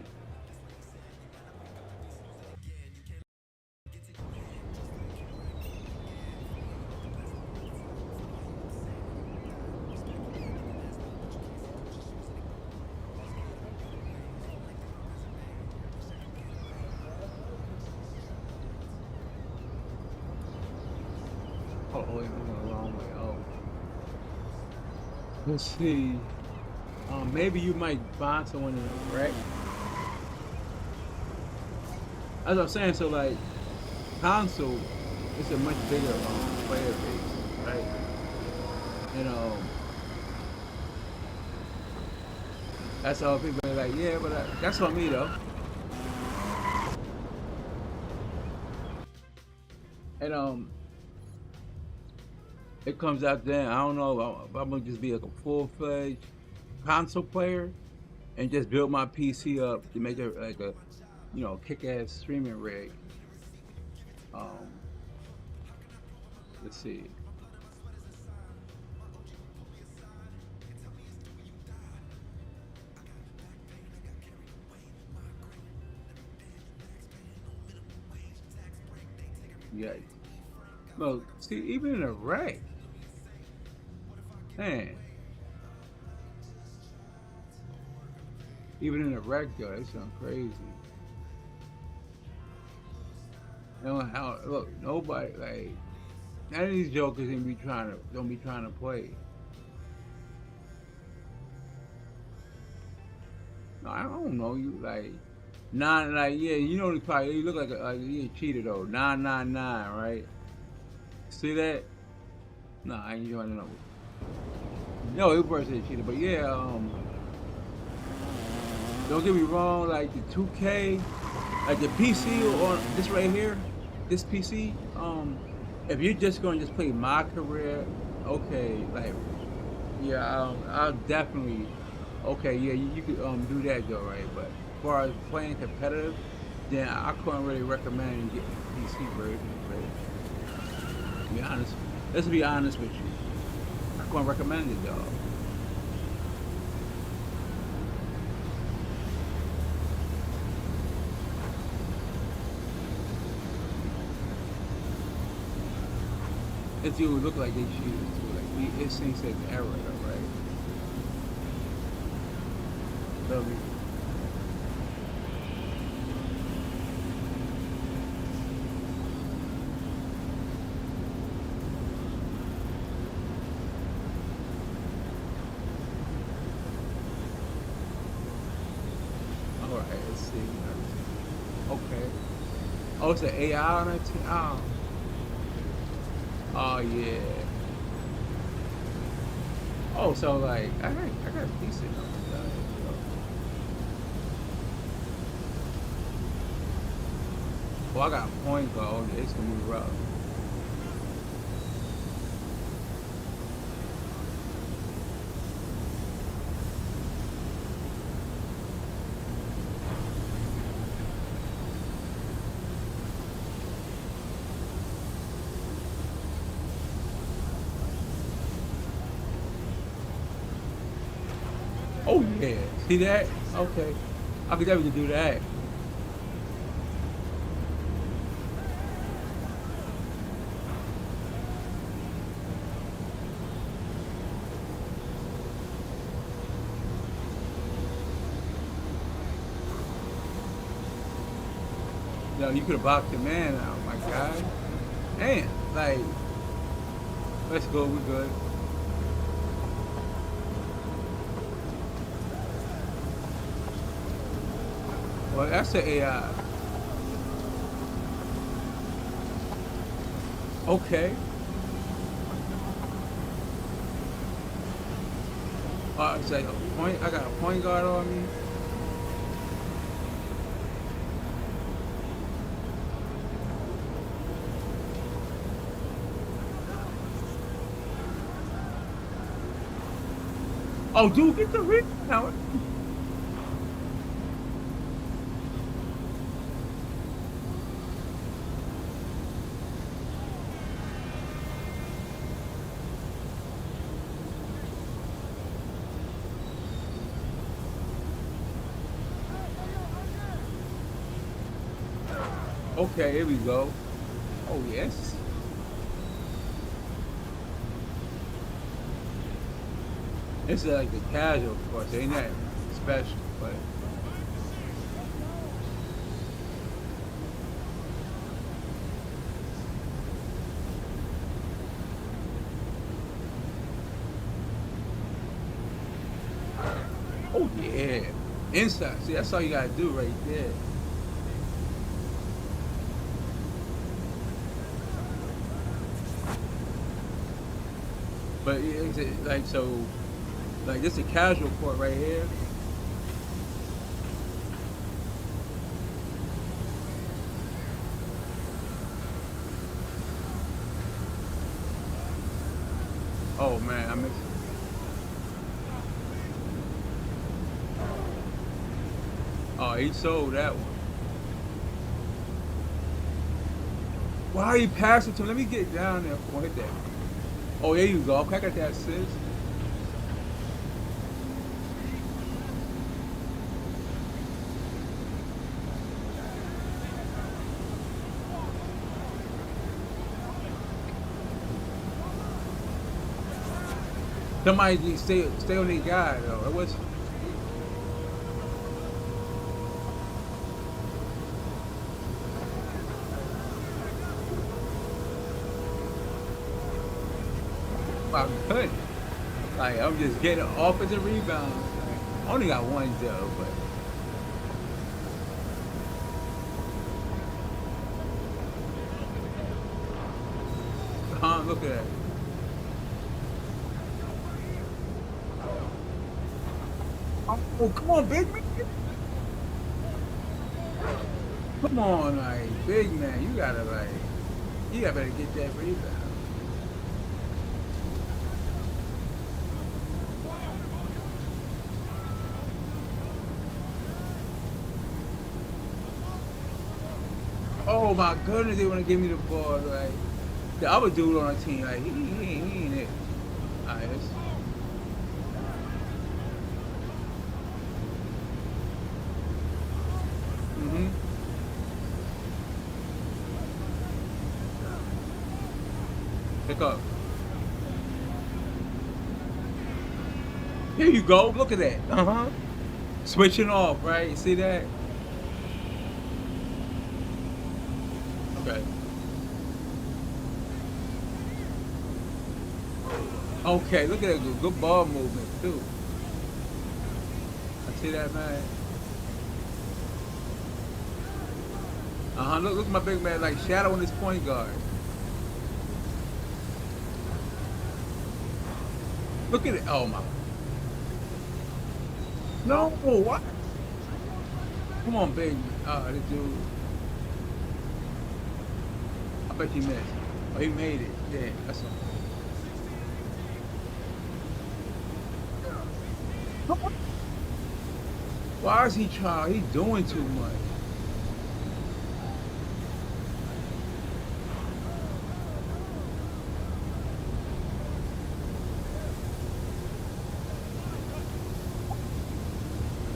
Oh, wait, I'm going the wrong way. Oh. Let's see. Maybe you might find someone in a wreck. As I was saying, so like console, it's a much bigger player base, right? And that's all people are like, yeah, but that's on me though. And it comes out then. I don't know if I'm gonna just be like a full-fledged console player and just build my PC up to make it like a, you know, kick-ass streaming rig. Let's see. Yeah. No, see, even in a wreck. Man. Even in a wreck, though, that sounds crazy. You know how? Look, nobody like none of these jokers don't be trying to play. No, I don't know you like yeah, you know probably you look like you a cheater though. 999, right? See that? No, I ain't doing no. No, it was a cheater, but yeah, don't get me wrong, like the 2K, like the PC or this right here, this PC, if you're just gonna just play my career, okay, like, yeah, I'll definitely, okay, yeah, you could do that though, right? But as far as playing competitive, then I couldn't really recommend getting the PC version, right? To be honest, let's be honest with you, I couldn't recommend it though. It would look like they cheated too, like It seems like error, right? Feel me? All right, let's see. Okay. Oh, it's an AI on that team. Oh yeah. Oh, so like I got a decent number guy. Well, I got a point guard. Oh, yeah, it's gonna be rough. Oh yeah, see that? Okay, I could definitely do that. Yo, you could have blocked the man out, my guy. And like, let's go, we good. Well, that's the AI. Okay. It's like a point. I got a point guard on me. Oh, dude, get the rebound. Okay, here we go. Oh, yes. This is like the casual, of course. Ain't that special, but. Oh, yeah. Inside. See, that's all you gotta do right there. But it's like so, like this is a casual court right here. Oh man, I missed it. Oh, he sold that one. Why are you passing to him? Let me get down there for hit that. Oh, there you go. Okay, I got that assist. Somebody stay on their guy though. It was. I'm good. Like I'm just getting offensive rebounds. Like, I only got one though, but look at that. Oh, come on, big man. Come on, like big man. You gotta better get that rebound. Oh my goodness, they want to give me the ball. Like the other dude on the team, like he ain't it. Alright, let's. Pick up. Here you go. Look at that. Switching off, right? You see that? Okay. Okay, look at that good ball movement too. I see that, man. Look at my big man like shadowing his point guard. Look at it. Oh my. No, what? Come on, baby. This dude. I bet he missed. Oh, he made it. Yeah, that's all. Why is he trying? He's doing too much.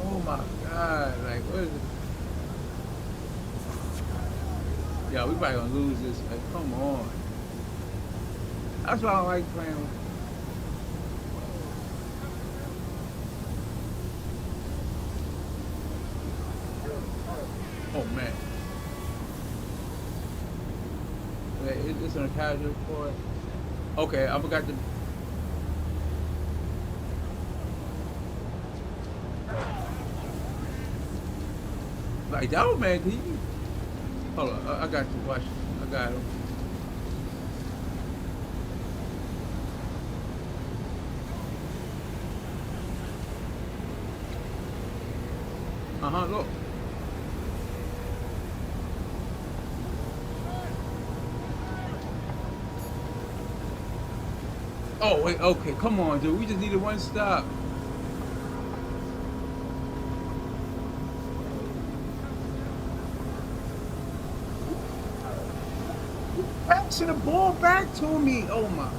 Oh my God! Like, what is it? Yeah, we probably gonna lose this. Like, come on. That's why I don't like playing with. Oh man. It's on a casual court. Okay, I forgot to. Like that, man. Can you? Hold on, I got you. Watch. I got him. Look. Oh wait, okay, come on, dude. We just needed one stop. Passing the ball back to me. Oh my.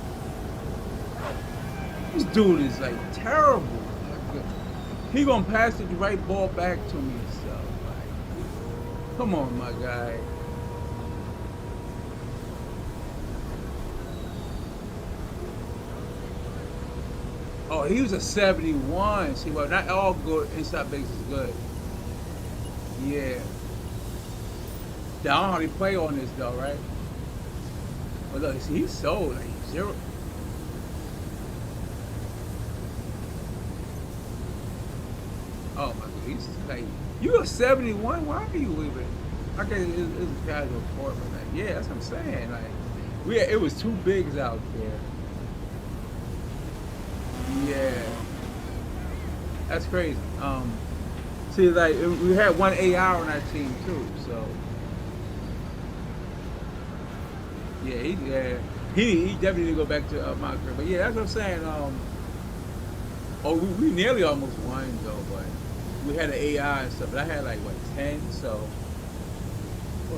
This dude is like terrible. He gonna pass the right ball back to me and stuff. Like, come on, my guy. Oh, he was a 71. See, well, not all good inside bigs is good. Yeah. I don't know how he play on this though, right? But look, see, he's so like zero. Oh my God, he's like, you a 71? Why are you leaving? I guess it's a casual court, but like, yeah, that's what I'm saying. Like, it was two bigs out there. Yeah, that's crazy. See, like we had one AR on our team too, so yeah, he definitely need to go back to my career. But yeah, that's what I'm saying. Oh, we nearly almost won though, but we had an AI and stuff. But I had like what 10, so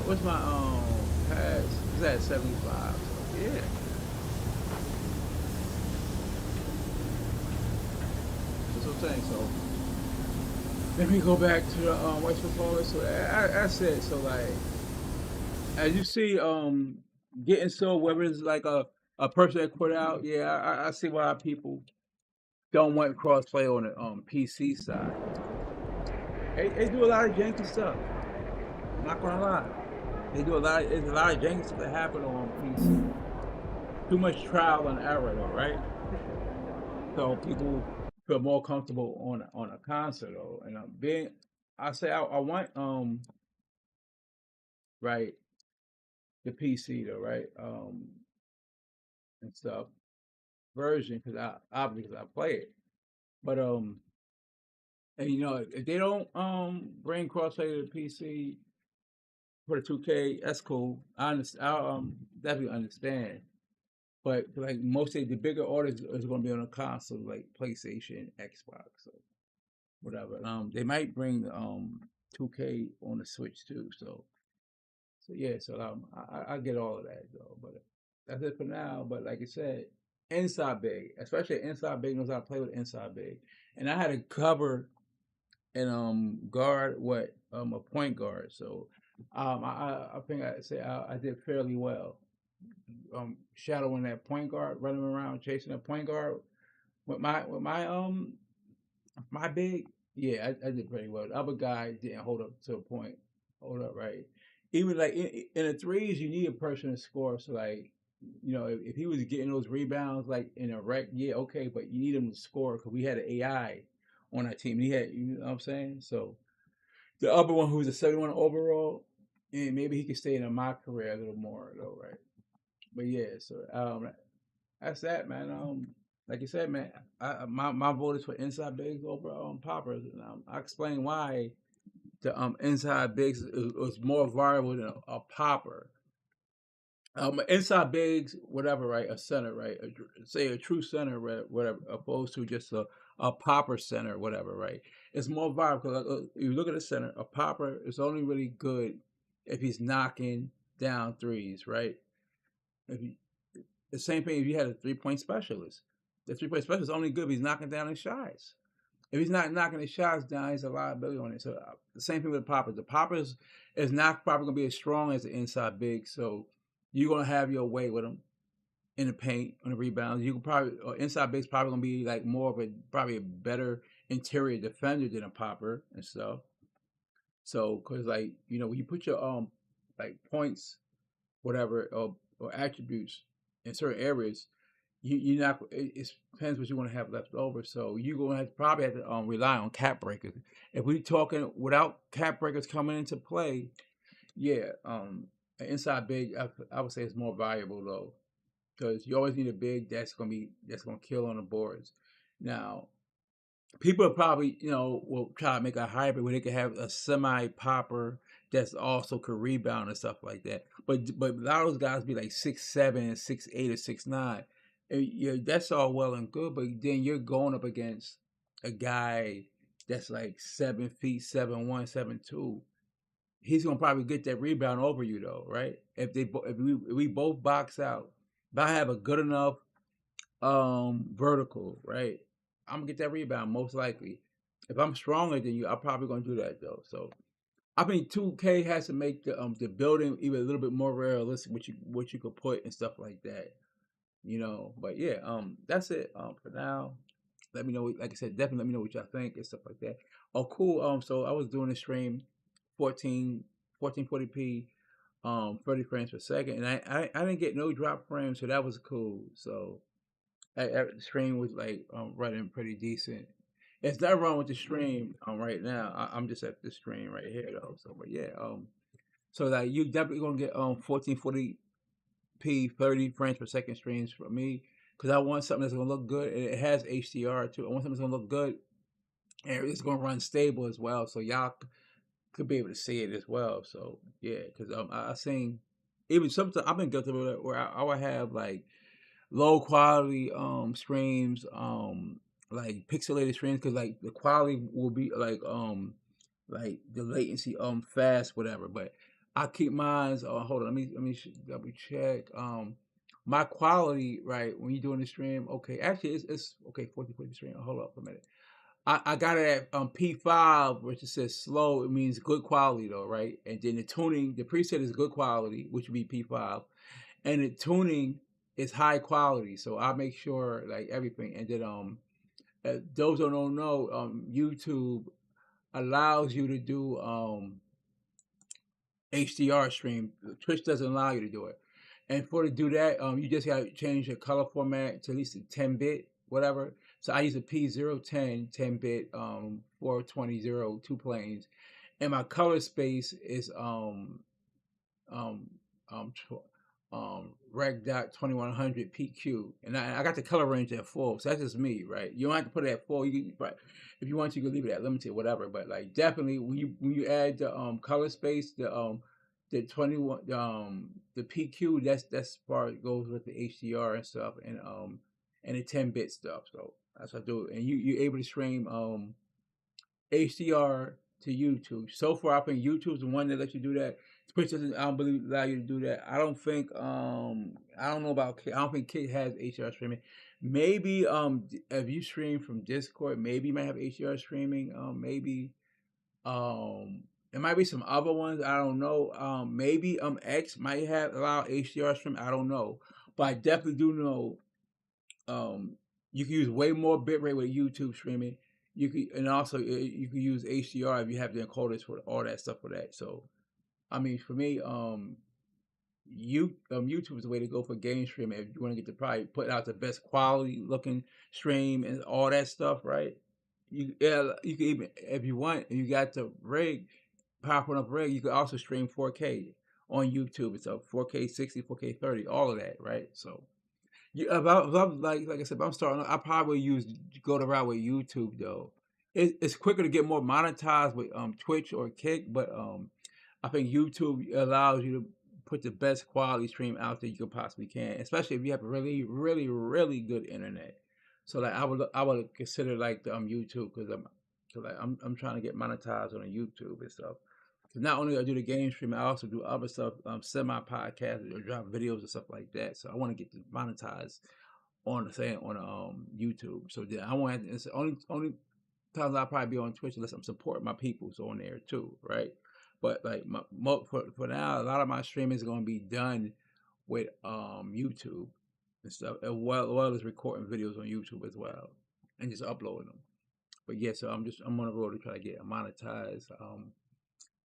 what's my pass? Is that 75? So, yeah. Thing. So let me go back to the West Performance. So that's it. So like as you see, getting so whether it's like a person that quit out, yeah, I see why people don't want crossplay on the PC side. They do a lot of janky stuff. I'm not gonna lie. They do there's a lot of janky stuff that happen on PC. Too much trial and error though, right? So people feel more comfortable on a console though, and I want right the PC though, right and stuff version because I play it, but and you know if they don't bring crossplay to the PC for the 2K, that's cool. I definitely understand. But like most of the bigger orders is going to be on a console like PlayStation, Xbox, so whatever. They might bring 2K on the Switch too. So yeah. So I get all of that though. But that's it for now. But like I said, inside big, especially inside big knows how to play with inside big, and I had to cover and guard a point guard. So I think I did fairly well. Shadowing that point guard, running around chasing a point guard with my My big, yeah, I did pretty well. The other guy didn't hold up to a point. Hold up, right? Even like in the threes, you need a person to score. So like, if he was getting those rebounds like in a wreck, yeah, okay, but you need him to score because we had an AI on our team. He had, you know what I'm saying? So the other one who was a 71 overall, and maybe he could stay in my career a little more though, right? But yeah, so that's that, man. Like you said, man, my vote is for inside bigs over poppers. And I explain why the inside bigs is more viable than a popper. Inside bigs, whatever, right? A center, right? Say a true center, right? Whatever, opposed to just a popper center, whatever, right? It's more viable because you look at the center. A popper is only really good if he's knocking down threes, right? If you, the same thing if you had a 3-point specialist. The 3-point specialist is only good if he's knocking down his shots. If he's not knocking his shots down, he's a liability on it. So the same thing with the poppers. The poppers is not probably going to be as strong as the inside big. So you're going to have your way with them in the paint, on the rebounds. You can probably, inside big's probably going to be like more of probably a better interior defender than a popper and stuff. So, because like, when you put your like points, whatever, or attributes in certain areas, you're not. It depends what you want to have left over. So you're gonna probably have to rely on cap breakers. If we're talking without cap breakers coming into play, yeah, an inside big I would say is more valuable though, because you always need a big that's gonna kill on the boards. Now, people probably will try to make a hybrid where they can have a semi popper that's also could rebound and stuff like that. But a lot of those guys be like 6'7", 6'8", or 6'9". Yeah, that's all well and good, but then you're going up against a guy that's like 7 feet, 7'1", 7'2". He's gonna probably get that rebound over you though, right? If we both box out, if I have a good enough vertical, right, I'm gonna get that rebound most likely. If I'm stronger than you, I'm probably gonna do that though. So I think 2K has to make the building even a little bit more realistic, what you could put and stuff like that. But yeah, that's it for now. Let me know, like I said, definitely let me know what y'all think and stuff like that. Oh, cool. So I was doing a stream 1440p 30 frames per second, and I didn't get no drop frames, so that was cool. So the stream was like running pretty decent. It's not wrong with the stream right now. I'm just at the stream right here though. So but yeah, so like you definitely gonna get 1440p 30 frames per second streams from me, because I want something that's gonna look good, and it has HDR too. I want something that's gonna look good and it's gonna run stable as well, so y'all could be able to see it as well. So yeah, because I seen even sometimes I've been guilty of it where I would have like low quality streams, like pixelated streams, because like the quality will be like the latency fast, whatever. But I keep mine. Hold on, let me double check. My quality, right, when you're doing the stream, okay, actually it's okay, 40 stream. Hold up a minute. I got it at P5, which it says slow. It means good quality though, right? And then the tuning, the preset is good quality, which would be P5, and the tuning is high quality. So I make sure like everything. And then those who don't know, YouTube allows you to do HDR stream. Twitch doesn't allow you to do it. And to do that, you just got to change the color format to at least a 10-bit, whatever. So I use a P010 10-bit 420 2 planes, and my color space is Reg. 2100 PQ, and I got the color range at full. So that's just me, right? You don't have to put it at full. You can, right? If you want, you can leave it at limited, whatever. But like definitely, when you add the color space, the 21 the PQ, that's part goes with the HDR and stuff, and the 10-bit stuff. So that's what I do. And you're able to stream HDR to YouTube. So far, I think YouTube's the one that lets you do that. Twitch doesn't, I don't believe, allow you to do that. I don't think I don't know about Kick. I don't think Kick has HDR streaming. Maybe if you stream from Discord, maybe you might have HDR streaming. Maybe there might be some other ones. I don't know. Maybe X might have allowed HDR stream. I don't know, but I definitely do know you can use way more bitrate with YouTube streaming, You could, and also you can use HDR if you have the encoders for all that stuff for that. So, I mean, for me, YouTube is the way to go for game streaming. If you want to get to probably put out the best quality looking stream and all that stuff, right? You can even, if you want, if you got the rig, powerful enough rig, you can also stream 4K on YouTube. It's a 4K 60, 4K 30, all of that, right? So, like I said, if I'm starting, I probably go the route with YouTube though. It's quicker to get more monetized with Twitch or Kick, but I think YouTube allows you to put the best quality stream out there you possibly can, especially if you have really, really, really good internet. So like I would consider like the YouTube because I'm trying to get monetized on YouTube and stuff. Because not only do I do the game stream, I also do other stuff, semi podcasts or drop videos and stuff like that. So I want to get monetized on YouTube. So then I want it's the only times I'll probably be on Twitch unless I'm supporting my peoples on there too, right? But like for now, a lot of my streaming is going to be done with YouTube and stuff, as well as recording videos on YouTube as well, and just uploading them. But yeah, so I'm on the road to try to get monetized.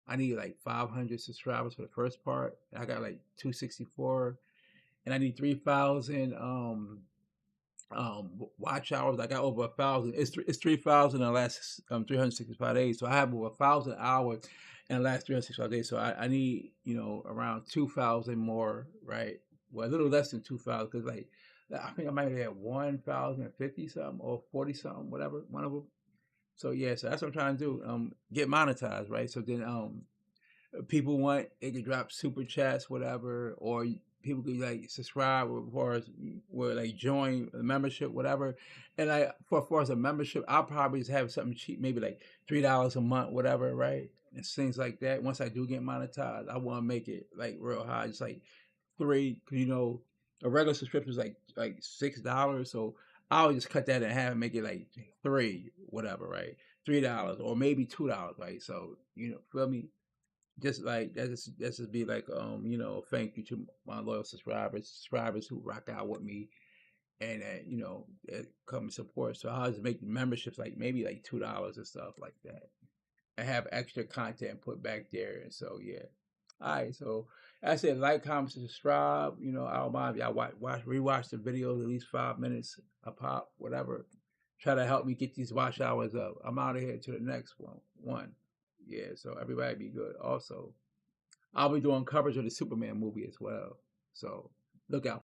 I need like 500 subscribers for the first part. I got like 264, and I need 3,000 watch hours. I got over 1,000. It's 3,000 in the last 365 days. So I have over 1,000 hours in the last 365 days. So I need, around 2,000 more, right? Well, a little less than 2,000 because like I think I might have had 1,050 something or 40 something, whatever, one of them. So yeah, so that's what I'm trying to do. Get monetized, right? So then people want they can drop super chats, whatever, or people could like subscribe or like join a membership, whatever. And like for as a membership, I'll probably just have something cheap, maybe like $3 a month, whatever, right? And things like that. Once I do get monetized, I want to make it like real high, just like $3, because a regular subscription is like $6. So I'll just cut that in half and make it like $3, whatever, right? $3 or maybe $2, right? So feel me? Just like that's just be like thank you to my loyal subscribers who rock out with me, and that come and support. So I'll just make memberships like maybe like $2 and stuff like that. I have extra content put back there, and so yeah. All right, so I said like, comment, subscribe. I don't mind if y'all rewatch the videos at least 5 minutes a pop, whatever. Try to help me get these watch hours up. I'm out of here to the next one. Yeah, so everybody be good. Also, I'll be doing coverage of the Superman movie as well. So look out.